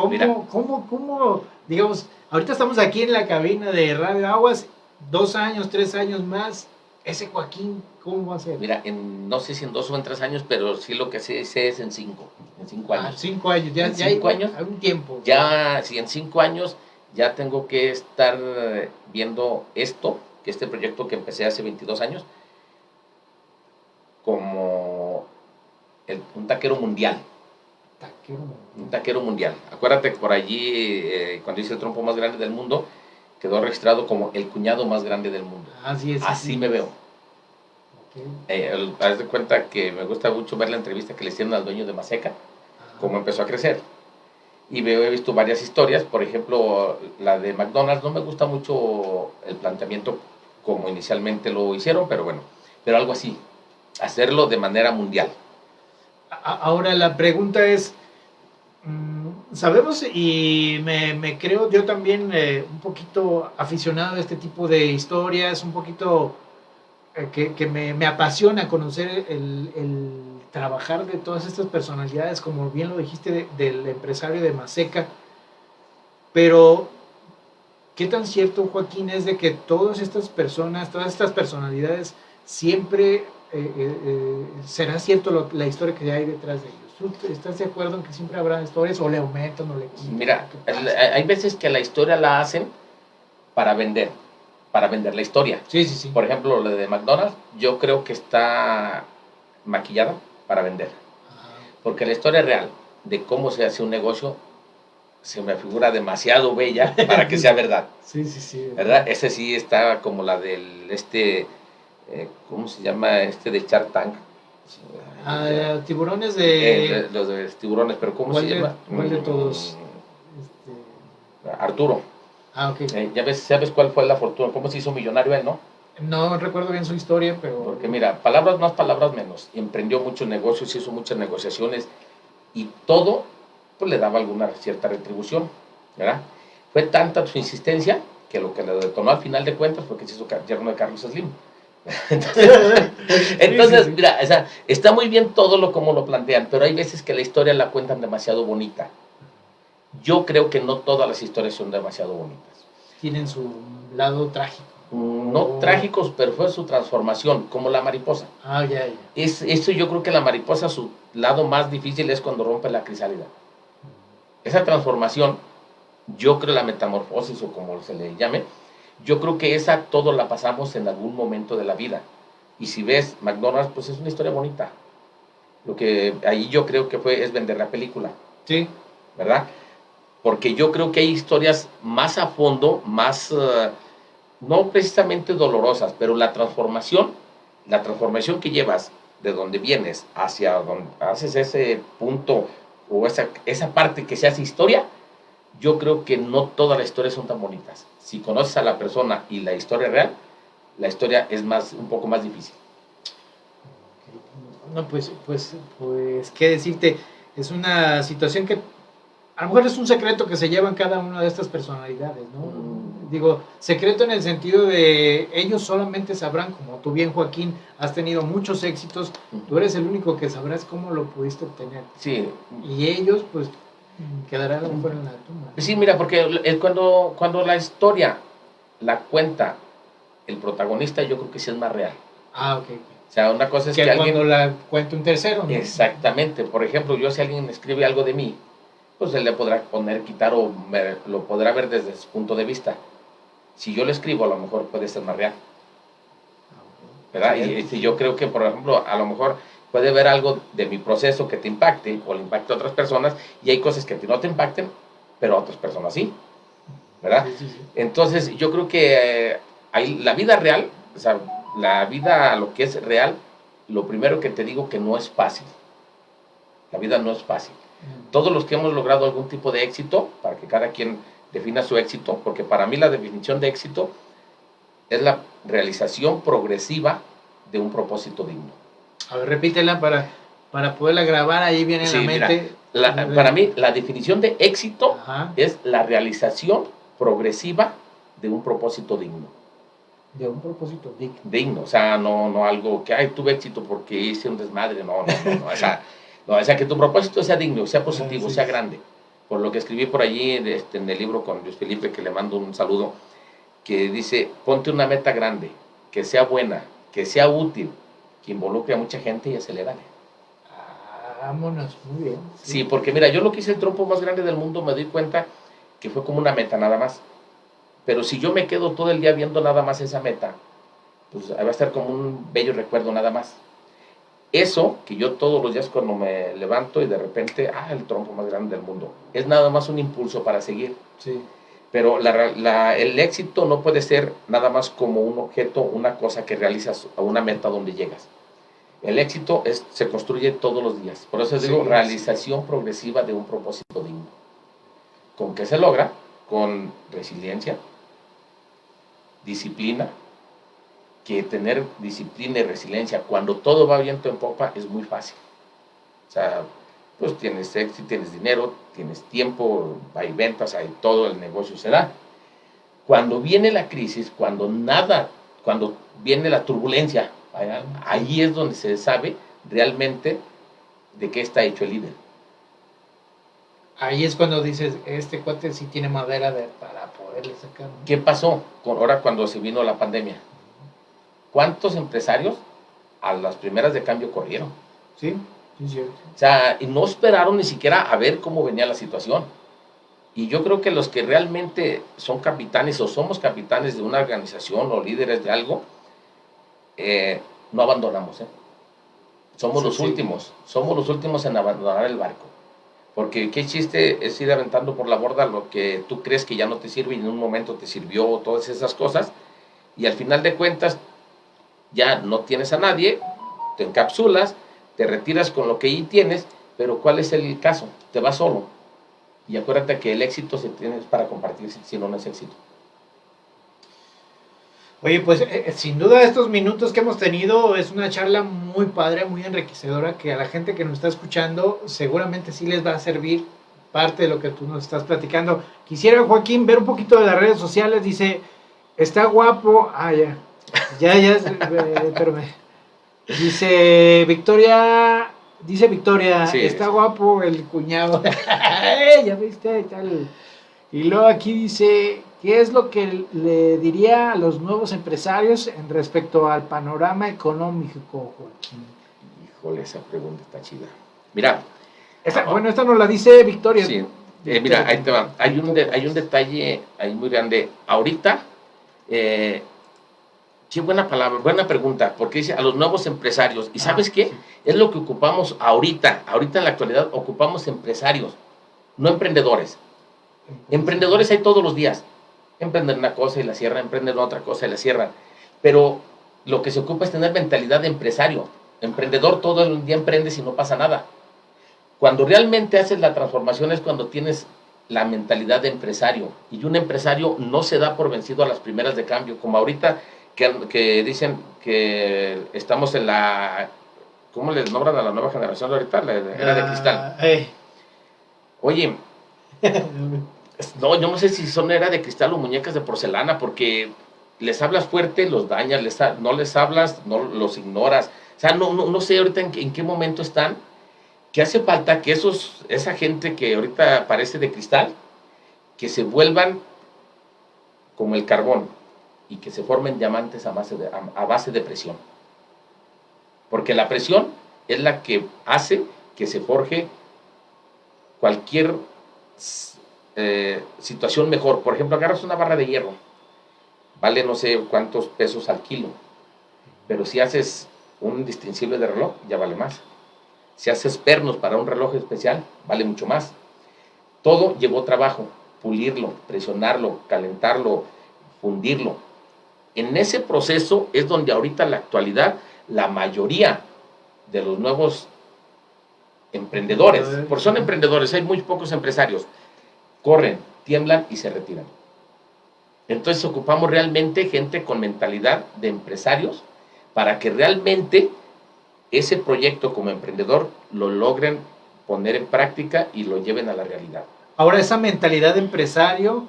Mira. ¿Cómo, digamos, ahorita estamos aquí en la cabina de Radio Aguas, 2 años, 3 años más, ese Joaquín, ¿cómo va a ser? Mira, no sé si en 2 o en 3 años, pero sí lo que sé es en 5 años. 5 años, ya, ¿En ya 5 años? hay un tiempo. Ya, si en 5 años ya tengo que estar viendo esto, que este proyecto que empecé hace 22 años, como un taquero mundial. Un taquero mundial. Acuérdate que por allí, cuando hice el trompo más grande del mundo, quedó registrado como el cuñado más grande del mundo. Así es. Así me veo. Okay. Haz de cuenta que me gusta mucho ver la entrevista que le hicieron al dueño de Maseca, cómo empezó a crecer. Y he visto varias historias, por ejemplo, la de McDonald's. No me gusta mucho el planteamiento como inicialmente lo hicieron, pero bueno, pero algo así, hacerlo de manera mundial. Ahora la pregunta es, sabemos, y me creo yo también un poquito aficionado a este tipo de historias, un poquito que me apasiona conocer el trabajar de todas estas personalidades, como bien lo dijiste, del empresario de Maseca. Pero ¿qué tan cierto, Joaquín, es de que todas estas personas, todas estas personalidades siempre será cierto la historia que hay detrás de ellos? ¿Tú estás de acuerdo en que siempre habrá historias, o le aumentan o le quitan? Mira, hay veces que la historia la hacen para vender la historia. Sí, sí, sí. Por ejemplo, lo de McDonald's, yo creo que está maquillada para vender. Porque la historia real de cómo se hace un negocio se me figura demasiado bella para que sea verdad. Sí, sí, sí. ¿Verdad? Ese sí está como la del ¿cómo se llama? De Shark Tank. Tiburones de... Los de tiburones, pero ¿cómo se llama? ¿Cuál de todos? Arturo. Ok. ¿Sabes cuál fue la fortuna? ¿Cómo se hizo millonario él, no? No recuerdo bien su historia, pero... Porque mira, palabras más, palabras menos. Emprendió muchos negocios, hizo muchas negociaciones y todo pues le daba alguna cierta retribución, ¿verdad? Fue tanta su insistencia que lo que le detonó al final de cuentas fue que se hizo yerno de Carlos Slim. Entonces, sí. Mira, o sea, está muy bien todo como lo plantean, pero hay veces que la historia la cuentan demasiado bonita. Yo creo que no todas las historias son demasiado bonitas. Tienen su lado trágico. No trágicos, pero fue su transformación, como la mariposa. Ah, ya. Eso yo creo que la mariposa, su lado más difícil es cuando rompe la crisálida. Esa transformación, yo creo la metamorfosis o como se le llame, yo creo que esa todo la pasamos en algún momento de la vida. Y si ves McDonald's, pues es una historia bonita. Lo que ahí yo creo que es vender la película. Sí. ¿Verdad? Porque yo creo que hay historias más a fondo, más, no precisamente dolorosas, pero la transformación que llevas de donde vienes hacia donde haces ese punto o esa parte que se hace historia, yo creo que no todas las historias son tan bonitas. Si conoces a la persona y la historia real, la historia es un poco más difícil. No, pues, ¿qué decirte? Es una situación que a lo mejor es un secreto que se llevan cada una de estas personalidades, ¿no? Digo, secreto en el sentido de ellos solamente sabrán, como tú bien, Joaquín, has tenido muchos éxitos, tú eres el único que sabrás cómo lo pudiste obtener. Sí. Y ellos, pues, quedarán a lo mejor en la tumba. Sí, mira, porque cuando la historia la cuenta el protagonista, yo creo que sí es más real. Ah, ok. O sea, una cosa es que alguien... cuando la cuenta un tercero, ¿no? Exactamente. Por ejemplo, si alguien escribe algo de mí, pues él le podrá quitar o lo podrá ver desde su punto de vista. Si yo lo escribo, a lo mejor puede ser más real. ¿Verdad? Y yo creo que, por ejemplo, a lo mejor puede ver algo de mi proceso que te impacte o le impacte a otras personas, y hay cosas que a ti no te impacten, pero a otras personas sí. ¿Verdad? Sí. Entonces, yo creo que la vida real, o sea, la vida, lo que es real, lo primero que te digo que no es fácil. La vida no es fácil. Todos los que hemos logrado algún tipo de éxito, para que cada quien defina su éxito, porque para mí la definición de éxito es la realización progresiva de un propósito digno. A ver, repítela para poderla grabar, ahí viene en la mente. Mira, para mí la definición de éxito Ajá. es la realización progresiva de un propósito digno. De un propósito digno. Digno, o sea, no algo que, tuve éxito porque hice un desmadre, no, o sea, que tu propósito sea digno, sea positivo, sea grande. Por lo que escribí por allí en el libro con Luis Felipe, que le mando un saludo, que dice, ponte una meta grande, que sea buena, que sea útil, que involucre a mucha gente y acelérale. Vámonos, muy bien. Sí, porque mira, yo lo que hice el trompo más grande del mundo, me doy cuenta que fue como una meta nada más. Pero si yo me quedo todo el día viendo nada más esa meta, pues va a estar como un bello recuerdo nada más. Eso, que yo todos los días cuando me levanto y de repente, el trompo más grande del mundo, es nada más un impulso para seguir. Sí. Pero el éxito no puede ser nada más como un objeto, una cosa que realizas a una meta donde llegas. El éxito se construye todos los días. Por eso digo, realización progresiva de un propósito digno. ¿Con qué se logra? Con resiliencia, disciplina, que tener disciplina y resiliencia cuando todo va viento en popa es muy fácil. O sea, pues tienes éxito, tienes dinero, tienes tiempo, hay ventas, hay todo, el negocio se da. Cuando viene la crisis, cuando viene la turbulencia, ahí es donde se sabe realmente de qué está hecho el líder. Ahí es cuando dices, este cuate sí tiene madera para poderle sacar. ¿Qué pasó ahora cuando se vino la pandemia? ¿Cuántos empresarios a las primeras de cambio corrieron? Sí, cierto. O sea, y no esperaron ni siquiera a ver cómo venía la situación. Y yo creo que los que realmente son capitanes o somos capitanes de una organización o líderes de algo, no abandonamos. Somos los últimos en abandonar el barco. Porque qué chiste es ir aventando por la borda lo que tú crees que ya no te sirve y en un momento te sirvió, todas esas cosas, y al final de cuentas ya no tienes a nadie, te encapsulas, te retiras con lo que ahí tienes, pero ¿cuál es el caso? Te vas solo. Y acuérdate que el éxito se tiene para compartirse, si no es éxito. Oye, pues sin duda estos minutos que hemos tenido es una charla muy padre, muy enriquecedora, que a la gente que nos está escuchando seguramente sí les va a servir parte de lo que tú nos estás platicando. Quisiera, Joaquín, ver un poquito de las redes sociales. Dice, está guapo. Ya, espérame. Dice Victoria, sí, está guapo el cuñado. Ya viste, tal. Y luego aquí dice, ¿qué es lo que le diría a los nuevos empresarios en respecto al panorama económico, Joaquín? Híjole, esa pregunta está chida. Mira. Bueno, esta nos la dice Victoria. Sí. Mira, ahí te va. Hay un detalle ahí muy grande. Ahorita, qué buena palabra, buena pregunta, porque dice a los nuevos empresarios. ¿Y sabes qué? Sí. Es lo que ocupamos ahorita en la actualidad, ocupamos empresarios, no emprendedores. Emprendedores hay todos los días. Emprenden una cosa y la cierran, emprenden otra cosa y la cierran. Pero lo que se ocupa es tener mentalidad de empresario. Emprendedor todo el día emprendes y no pasa nada. Cuando realmente haces la transformación es cuando tienes la mentalidad de empresario. Y un empresario no se da por vencido a las primeras de cambio. Como ahorita que dicen que estamos en la... ¿Cómo les nombran a la nueva generación de ahorita? La era de cristal. Oye, no, yo no sé si son era de cristal o muñecas de porcelana, porque les hablas fuerte, los dañas, no les hablas, no los ignoras. O sea, no sé ahorita en qué momento están, que hace falta que esa gente que ahorita parece de cristal, que se vuelvan como el carbón y que se formen diamantes a base de presión. Porque la presión es la que hace que se forje cualquier situación mejor. Por ejemplo, agarras una barra de hierro, vale no sé cuántos pesos al kilo, pero si haces un distintivo de reloj, ya vale más. Si haces pernos para un reloj especial, vale mucho más. Todo llevó trabajo, pulirlo, presionarlo, calentarlo, fundirlo. En ese proceso es donde ahorita en la actualidad la mayoría de los nuevos emprendedores, porque son emprendedores, hay muy pocos empresarios, corren, tiemblan y se retiran. Entonces ocupamos realmente gente con mentalidad de empresarios para que realmente ese proyecto como emprendedor lo logren poner en práctica y lo lleven a la realidad. Ahora, esa mentalidad de empresario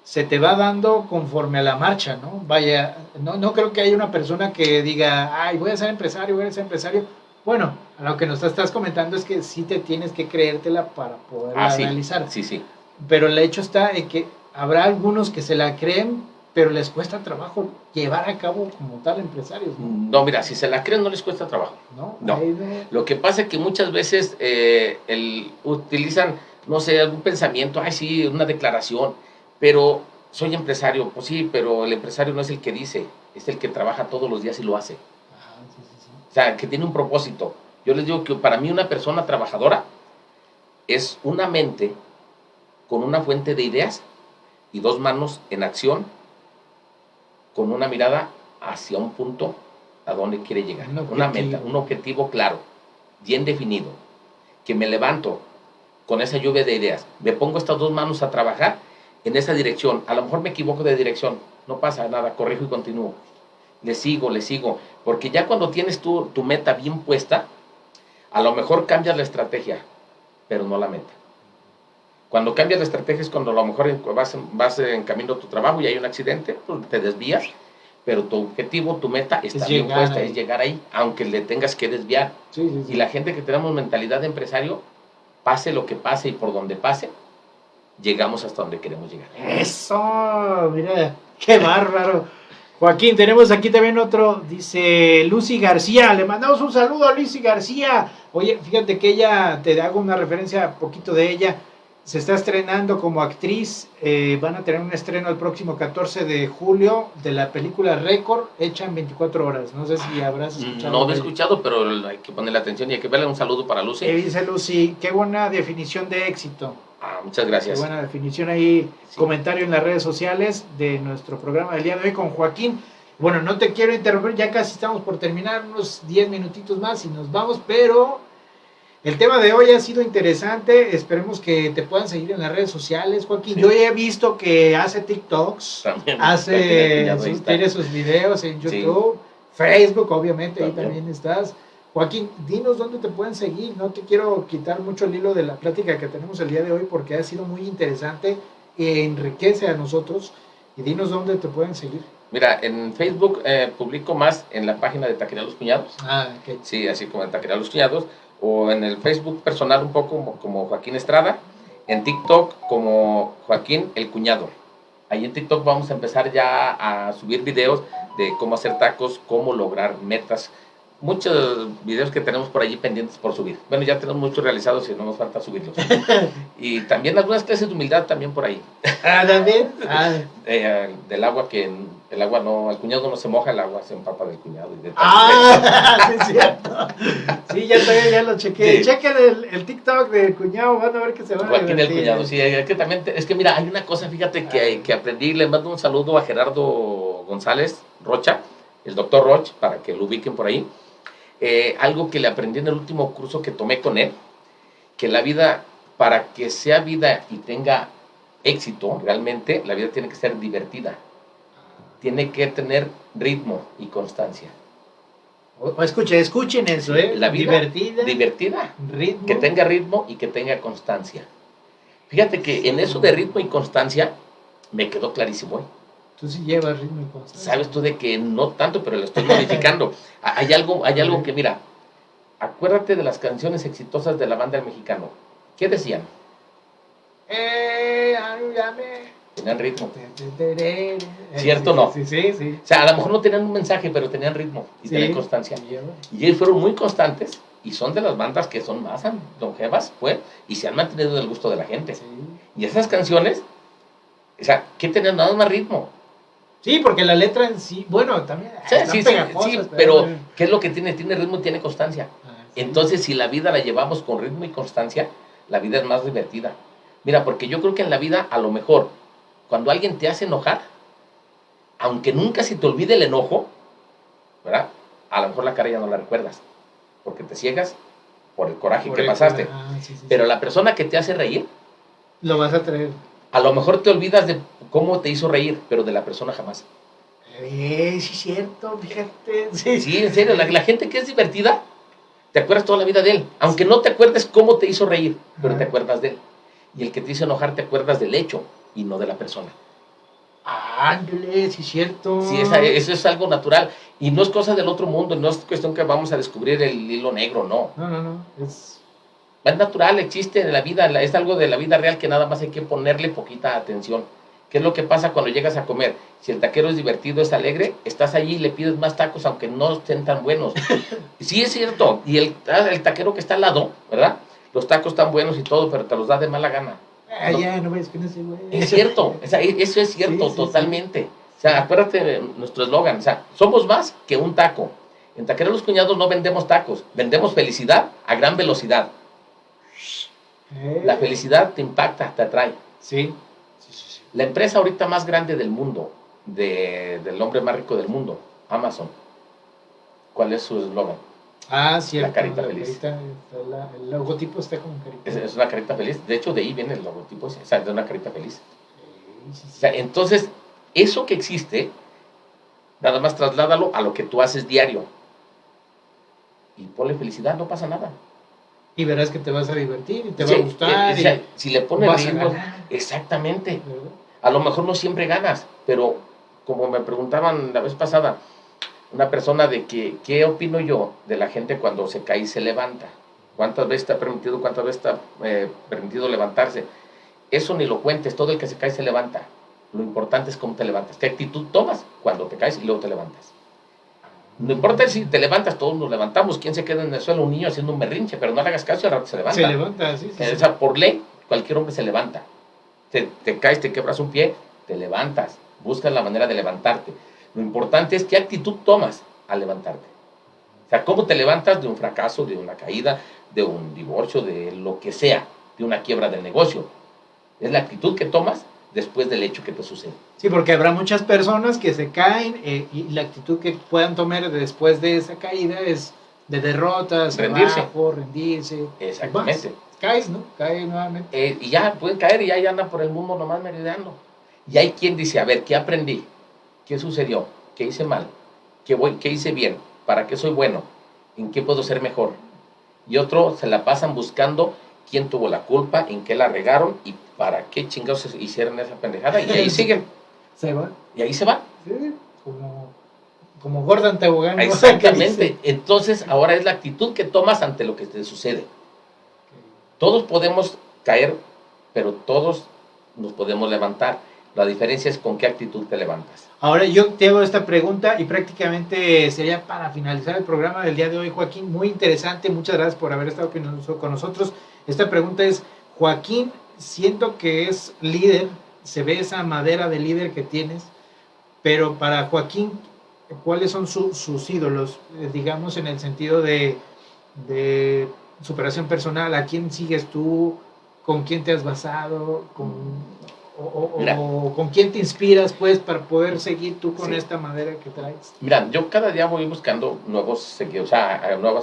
se te va dando conforme a la marcha, ¿no? Vaya, no creo que haya una persona que diga, ay, voy a ser empresario. Bueno, a lo que nos estás comentando es que sí te tienes que creértela para poderla realizar. Sí. Pero el hecho está en que habrá algunos que se la creen, pero les cuesta trabajo llevar a cabo como tal empresarios, ¿no? No, mira, si se la creen no les cuesta trabajo. No. Lo que pasa es que muchas veces utilizan, no sé, algún pensamiento, ay sí, una declaración, pero soy empresario. Pues sí, pero el empresario no es el que dice, es el que trabaja todos los días y lo hace. Sí. O sea, que tiene un propósito. Yo les digo que para mí una persona trabajadora es una mente con una fuente de ideas y dos manos en acción, con una mirada hacia un punto a donde quiere llegar. Una meta, un objetivo claro, bien definido. Que me levanto con esa lluvia de ideas, me pongo estas dos manos a trabajar en esa dirección. A lo mejor me equivoco de dirección, no pasa nada, corrijo y continúo. Le sigo, porque ya cuando tienes tu meta bien puesta, a lo mejor cambias la estrategia, pero no la meta. Cuando cambias la estrategia es cuando a lo mejor vas en camino a tu trabajo y hay un accidente, pues te desvías, pero tu objetivo, tu meta está bien puesta, es llegar ahí, aunque le tengas que desviar. Sí. Y la gente que tenemos mentalidad de empresario, pase lo que pase y por donde pase, llegamos hasta donde queremos llegar. Eso, mira, qué bárbaro. Joaquín, tenemos aquí también otro, dice Lucy García, le mandamos un saludo a Lucy García. Oye, fíjate que ella, te hago una referencia poquito de ella, se está estrenando como actriz, van a tener un estreno el próximo 14 de julio de la película Récord, hecha en 24 horas. No sé si habrás escuchado. No lo he escuchado, pero hay que ponerle atención y hay que verle. Un saludo para Lucy. Dice Lucy, qué buena definición de éxito. Muchas gracias. Qué buena definición ahí, sí. Comentario en las redes sociales de nuestro programa del día de hoy con Joaquín. Bueno, no te quiero interrumpir, ya casi estamos por terminar, unos 10 minutitos más y nos vamos, pero el tema de hoy ha sido interesante. Esperemos que te puedan seguir en las redes sociales, Joaquín. Sí. Yo ya he visto que hace TikToks, tiene sus videos en YouTube, sí. Facebook, obviamente, también. Ahí también estás. Joaquín, dinos dónde te pueden seguir. No te quiero quitar mucho el hilo de la plática que tenemos el día de hoy porque ha sido muy interesante e enriquece a nosotros. Y dinos dónde te pueden seguir. Mira, en Facebook publico más en la página de Taquería Los Cuñados. Okay. Sí, así como en Taquería Los Cuñados. O en el Facebook personal un poco como Joaquín Estrada. En TikTok como Joaquín el Cuñado. Ahí en TikTok vamos a empezar ya a subir videos de cómo hacer tacos, cómo lograr metas. Muchos videos que tenemos por allí pendientes por subir. Bueno, ya tenemos muchos realizados y no nos falta subirlos. Y también algunas clases de humildad también por ahí. ¿También? Del agua que el agua no, al cuñado no se moja, el agua se empapa del cuñado. Y de Sí, es cierto. Sí, ya lo chequé. Sí. Chequen el TikTok del cuñado, van a ver que se van a Igual que en el divertir. cuñado, sí, es que también, es que mira, hay una cosa, fíjate, que aprendí, le mando un saludo a Gerardo González Rocha, el doctor Roch, para que lo ubiquen por ahí. Algo que le aprendí en el último curso que tomé con él, que la vida, para que sea vida y tenga éxito, realmente, la vida tiene que ser divertida. Tiene que tener ritmo y constancia. Escuchen eso, La vida divertida, ritmo. que tenga ritmo y que tenga constancia. Fíjate que en eso de ritmo y constancia me quedó clarísimo. Tú sí llevas ritmo y constancia. Sabes tú de que no tanto, pero lo estoy modificando. Hay algo que, mira, acuérdate de las canciones exitosas de la banda del mexicano. ¿Qué decían? Tenían ritmo. ¿Cierto o no? Sí. O sea, a lo mejor no tenían un mensaje, pero tenían ritmo y tenían constancia. Y ellos fueron muy constantes y son de las bandas que son más longevas, pues, y se han mantenido en el gusto de la gente. Sí. Y esas canciones, o sea, ¿qué tenían? Nada más ritmo. Sí, porque la letra en sí, bueno, también. Sí, pero ¿qué es lo que tiene? Tiene ritmo y tiene constancia. Entonces, si la vida la llevamos con ritmo y constancia, la vida es más divertida. Mira, porque yo creo que en la vida, a lo mejor, cuando alguien te hace enojar, aunque nunca se te olvide el enojo, ¿verdad? A lo mejor la cara ya no la recuerdas, porque te ciegas por el coraje que pasaste. Pero la persona que te hace reír, lo vas a traer. a lo mejor te olvidas de cómo te hizo reír, pero de la persona jamás. Sí, es cierto, fíjate. Sí, en serio, la gente que es divertida, te acuerdas toda la vida de él. Aunque no te acuerdes cómo te hizo reír, pero te acuerdas de él. Y el que te hizo enojar, te acuerdas del hecho y no de la persona. Ándale, sí, cierto. Sí, eso es algo natural. Y no es cosa del otro mundo, no es cuestión que vamos a descubrir el hilo negro, no. No. Es natural, existe en la vida, es algo de la vida real que nada más hay que ponerle poquita atención. ¿Qué es lo que pasa cuando llegas a comer? Si el taquero es divertido, es alegre, estás allí y le pides más tacos aunque no estén tan buenos. Sí, es cierto. Y el taquero que está al lado, ¿verdad? Los tacos están buenos y todo, pero te los da de mala gana. no ves con ese güey. Es cierto, eso es cierto, totalmente. O sea, acuérdate de nuestro eslogan, o sea, somos más que un taco. En Taqueros Los Cuñados no vendemos tacos, vendemos felicidad a gran velocidad. La felicidad te impacta, te atrae. Sí. La empresa ahorita más grande del mundo, del hombre más rico del mundo, Amazon. ¿Cuál es su eslogan? Cierto. La carita feliz. El logotipo está como carita. Es una carita feliz. De hecho, de ahí viene el logotipo ese, o sea, de una carita feliz. O sea, entonces, eso que existe, nada más trasládalo a lo que tú haces diario. Y ponle felicidad, no pasa nada. Y verás que te vas a divertir y te va a gustar. O sea, si le pones vas a ritmo, ganar. exactamente. ¿Verdad? A lo mejor no siempre ganas, pero como me preguntaban la vez pasada, una persona de que, ¿qué opino yo de la gente cuando se cae y se levanta? ¿Cuántas veces está permitido, permitido levantarse? Eso ni lo cuentes, todo el que se cae se levanta. Lo importante es cómo te levantas, qué actitud tomas cuando te caes y luego te levantas. No importa si te levantas, todos nos levantamos. ¿Quién se queda en el suelo? Un niño haciendo un berrinche, pero no le hagas caso y al rato se levanta. Se levanta, sí. O sea, por ley, cualquier hombre se levanta. Te caes, te quebras un pie, te levantas. Buscas la manera de levantarte. Lo importante es qué actitud tomas al levantarte. O sea, cómo te levantas de un fracaso, de una caída, de un divorcio, de lo que sea, de una quiebra del negocio. Es la actitud que tomas después del hecho que te sucede. Sí, porque habrá muchas personas que se caen y la actitud que puedan tomar después de esa caída es de derrota, rendirse. Exactamente. Caes, ¿no? Caes nuevamente. Y ya pueden caer y ya andan por el mundo nomás merodeando. Y hay quien dice, a ver, ¿qué aprendí? ¿Qué sucedió? ¿Qué hice mal? ¿Qué hice bien? ¿Para qué soy bueno? ¿En qué puedo ser mejor? Y otros se la pasan buscando quién tuvo la culpa, en qué la regaron y para qué chingados hicieron esa pendejada. Y ahí siguen. Se va. Y ahí se van. Sí, como Gordon Tobogán. Exactamente. Entonces, ahora es la actitud que tomas ante lo que te sucede. Todos podemos caer, pero todos nos podemos levantar. La diferencia es con qué actitud te levantas. Ahora yo te hago esta pregunta y prácticamente sería para finalizar el programa del día de hoy, Joaquín. Muy interesante, muchas gracias por haber estado con nosotros. Esta pregunta es, Joaquín, siento que es líder, se ve esa madera de líder que tienes, pero para Joaquín, ¿cuáles son sus ídolos? Digamos en el sentido de superación personal, ¿a quién sigues tú? ¿Con quién te has basado? O con quién te inspiras, pues, para poder seguir tú con esta madera que traes? Mira, yo cada día voy buscando nuevas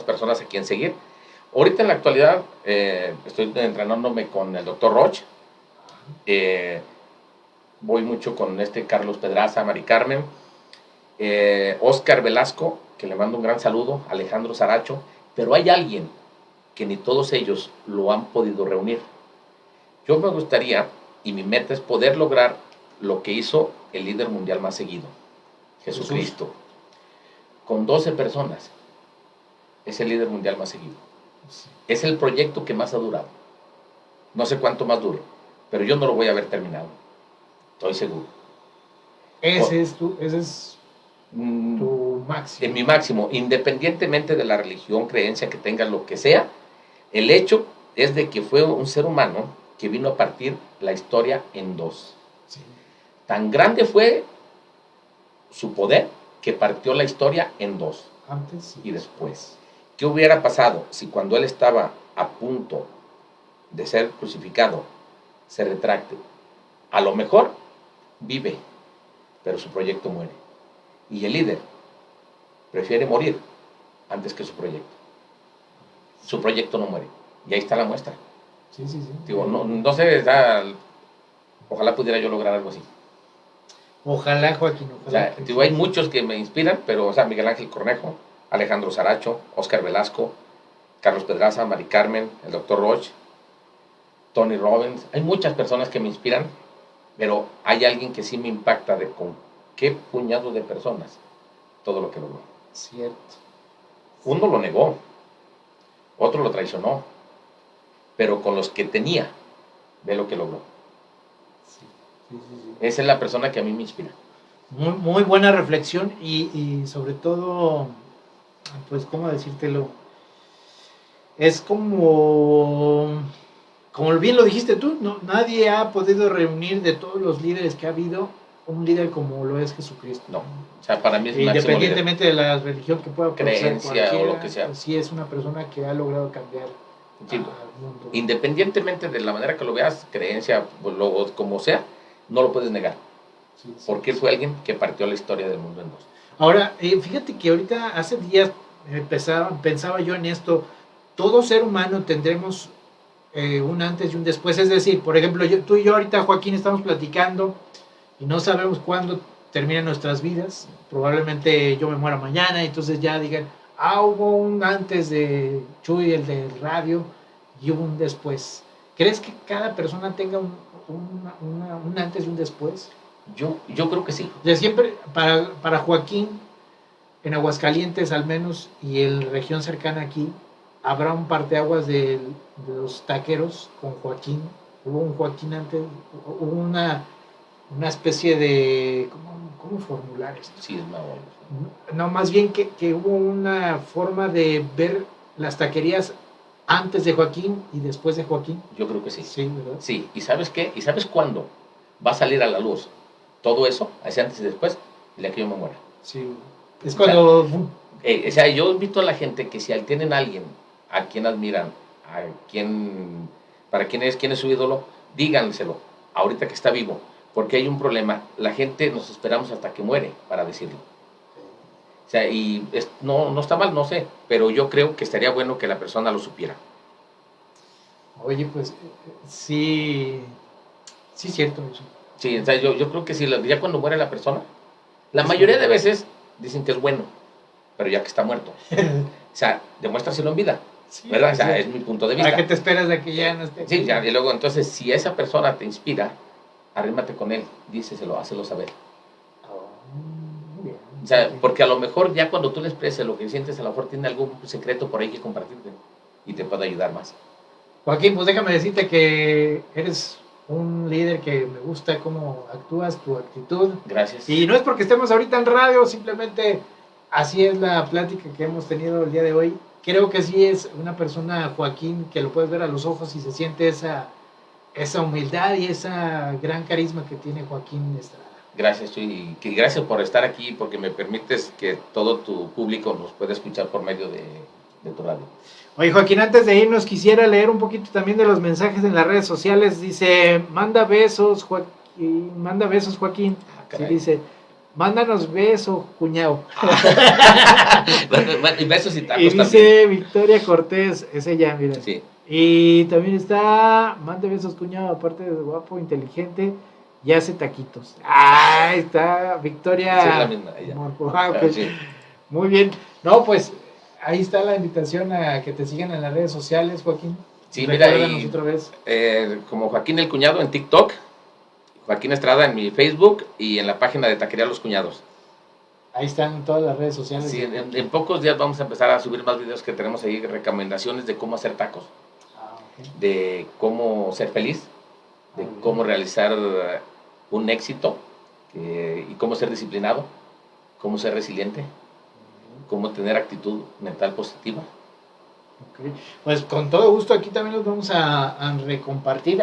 personas a quien seguir. Ahorita en la actualidad estoy entrenándome con el doctor Roch. Voy mucho con Carlos Pedraza, Mari Carmen, Oscar Velasco, que le mando un gran saludo, Alejandro Saracho, pero hay alguien que ni todos ellos lo han podido reunir. Yo me gustaría, y mi meta es poder lograr lo que hizo el líder mundial más seguido, Jesucristo. Con 12 personas, es el líder mundial más seguido. Es el proyecto que más ha durado. No sé cuánto más dure, pero yo no lo voy a haber terminado. Estoy seguro. Ese es tu máximo. En mi máximo, independientemente de la religión, creencia que tengas, lo que sea, el hecho es de que fue un ser humano que vino a partir la historia en dos. Sí. Tan grande fue su poder que partió la historia en dos. Antes y después. ¿Qué hubiera pasado si cuando él estaba a punto de ser crucificado se retracte? A lo mejor vive, pero su proyecto muere. Y el líder prefiere morir antes que su proyecto. Su proyecto no muere. Y ahí está la muestra. Sí. Digo, no sé, ojalá pudiera yo lograr algo así. Ojalá, Joaquín. Ojalá Digo, hay muchos que me inspiran, pero, Miguel Ángel Cornejo, Alejandro Saracho, Oscar Velasco, Carlos Pedraza, Mari Carmen, el doctor Roch, Tony Robbins. Hay muchas personas que me inspiran, pero hay alguien que sí me impacta de con qué puñado de personas todo lo que logró. Cierto. Uno lo negó, otro lo traicionó, pero con los que tenía, ve lo que logró. Sí. Esa es la persona que a mí me inspira. Muy buena reflexión y sobre todo, pues, ¿cómo decírtelo? Es como bien lo dijiste tú, ¿no? Nadie ha podido reunir de todos los líderes que ha habido un líder como lo es Jesucristo. No, para mí es independientemente de la religión que pueda creencia o lo que sea. Sí es una persona que ha logrado cambiar sí, al mundo. Independientemente de la manera que lo veas, creencia, como sea, no lo puedes negar. Sí. Porque fue alguien que partió la historia del mundo en dos. Ahora, fíjate que ahorita, hace días, pensaba yo en esto. Todo ser humano tendremos un antes y un después. Es decir, por ejemplo, tú y yo ahorita, Joaquín, estamos platicando y no sabemos cuándo terminan nuestras vidas. Probablemente yo me muera mañana, entonces ya digan, hubo un antes de Chuy, el del radio, y hubo un después. ¿Crees que cada persona tenga un antes y un después? Yo creo que sí. De siempre, para Joaquín, en Aguascalientes al menos, y en región cercana aquí, habrá un parteaguas de los taqueros con Joaquín. Hubo un Joaquín antes, hubo una especie de... ¿Cómo formular esto? Sí, no, más bien que hubo una forma de ver las taquerías antes de Joaquín y después de Joaquín. Yo creo que sí. Sí, ¿verdad? Sí, ¿y sabes qué? ¿Y sabes cuándo va a salir a la luz todo eso? Hacia antes y después, el día que yo me muera. Sí. Es cuando... yo invito a la gente que si tienen a alguien a quien admiran, para quien es su ídolo, díganselo, ahorita que está vivo, porque hay un problema. La gente nos esperamos hasta que muere para decirlo. No está mal, no sé, pero yo creo que estaría bueno que la persona lo supiera. Oye, pues, sí, cierto eso. Sí, yo creo que ya cuando muere la persona, la mayoría de veces dicen que es bueno, pero ya que está muerto. Demuéstraselo en vida, Sí, ¿verdad? sí. Es mi punto de vista. ¿Para qué te esperas de que ya no esté? Sí, y luego entonces, si esa persona te inspira, arrímate con él, díselo, hácelo saber. Muy bien. Porque a lo mejor ya cuando tú le expreses lo que sientes, a lo mejor tiene algún secreto por ahí que compartirte y te puede ayudar más. Joaquín, pues déjame decirte que eres un líder que me gusta cómo actúas, tu actitud. Gracias. Y no es porque estemos ahorita en radio, simplemente así es la plática que hemos tenido el día de hoy. Creo que sí es una persona, Joaquín, que lo puedes ver a los ojos y se siente esa humildad y esa gran carisma que tiene Joaquín Estrada. Gracias, Chuy, y gracias por estar aquí, porque me permites que todo tu público nos pueda escuchar por medio de tu radio. Oye, Joaquín, antes de irnos quisiera leer un poquito también de los mensajes en las redes sociales. Dice, manda besos, Joaquín. Sí, dice, mándanos besos, cuñado. Y besos y tacos Y dice también. Victoria Cortés, es ella, mira. Sí. Y también está, manda besos, cuñado, aparte de guapo, inteligente, y hace taquitos. Ah, está Victoria. Sí, es la misma, ella. Ok. Sí. Muy bien. No, pues ahí está la invitación a que te sigan en las redes sociales, Joaquín. Sí, mira, Recuérdanos y, otra vez. como Joaquín el Cuñado en TikTok, Joaquín Estrada en mi Facebook y en la página de Taquería Los Cuñados. Ahí están todas las redes sociales. Sí, en pocos días vamos a empezar a subir más videos que tenemos ahí, recomendaciones de cómo hacer tacos, Ok. de cómo ser feliz, de cómo realizar un éxito y cómo ser disciplinado, cómo ser resiliente, cómo tener actitud mental positiva. Ok. Pues con todo gusto aquí también los vamos a compartir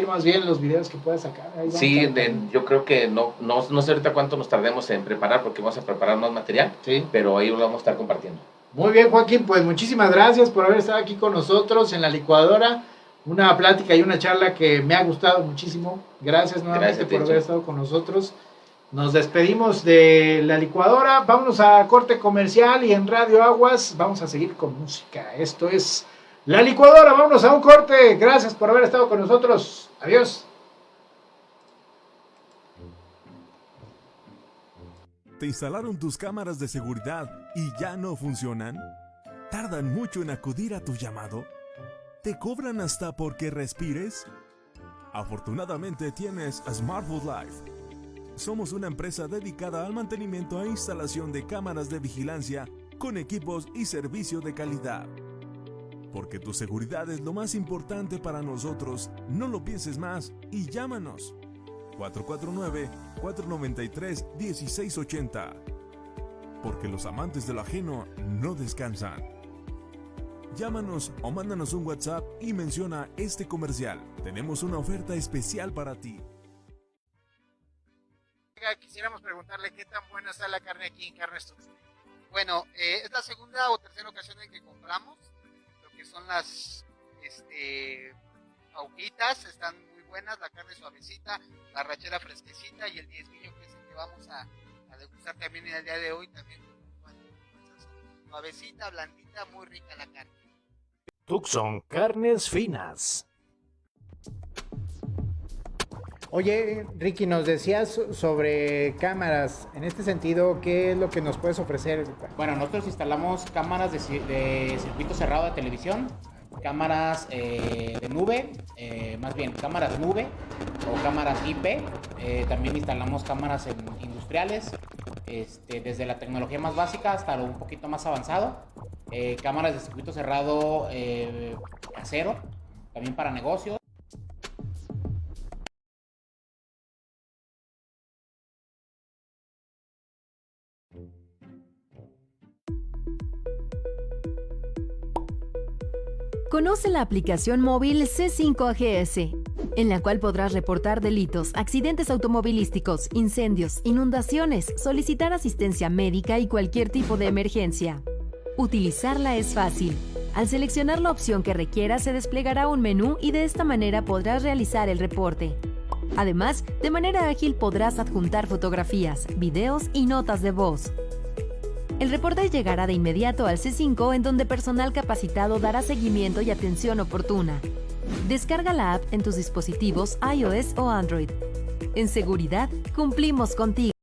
más bien los videos que puedas sacar. Ahí vamos Sí, a- yo creo que no sé ahorita cuánto nos tardemos en preparar, porque vamos a preparar más material, Sí. pero ahí lo vamos a estar compartiendo. Muy bien, Joaquín, pues muchísimas gracias por haber estado aquí con nosotros en La Licuadora. Una plática y una charla que me ha gustado muchísimo. Gracias nuevamente Gracias a ti, por haber Chuy. estado con nosotros. Nos despedimos de La Licuadora. Vámonos a corte comercial y en Radio Aguas vamos a seguir con música. Esto es La Licuadora. Vámonos a un corte. Gracias por haber estado con nosotros. Adiós. ¿Te instalaron tus cámaras de seguridad y ya no funcionan? ¿Tardan mucho en acudir a tu llamado? ¿Te cobran hasta porque respires? Afortunadamente tienes Smartwood Life. Somos una empresa dedicada al mantenimiento e instalación de cámaras de vigilancia con equipos y servicio de calidad. Porque tu seguridad es lo más importante para nosotros, no lo pienses más y llámanos. 449-493-1680. Porque los amantes del ajeno no descansan. Llámanos o mándanos un WhatsApp y menciona este comercial. Tenemos una oferta especial para ti. Quisiéramos preguntarle qué tan buena está la carne aquí en Carnes Tuxtla. Bueno, es la segunda o tercera ocasión en que compramos lo que son las agujitas, están muy buenas, la carne suavecita, la rachera fresquecita y el diezmillo que es el que vamos a degustar también el día de hoy, también suavecita, blandita, muy rica la carne. Tucson Carnes Finas. Oye, Ricky, nos decías sobre cámaras. En este sentido, ¿qué es lo que nos puedes ofrecer? Bueno, nosotros instalamos cámaras de circuito cerrado de televisión, cámaras de nube, más bien cámaras nube o cámaras IP. También instalamos cámaras industriales, desde la tecnología más básica hasta lo un poquito más avanzado. Cámaras de circuito cerrado casero, también para negocios. Conoce la aplicación móvil C5AGS, en la cual podrás reportar delitos, accidentes automovilísticos, incendios, inundaciones, solicitar asistencia médica y cualquier tipo de emergencia. Utilizarla es fácil. Al seleccionar la opción que requieras se desplegará un menú y de esta manera podrás realizar el reporte. Además, de manera ágil podrás adjuntar fotografías, videos y notas de voz. El reporte llegará de inmediato al C5, en donde personal capacitado dará seguimiento y atención oportuna. Descarga la app en tus dispositivos iOS o Android. En seguridad, cumplimos contigo.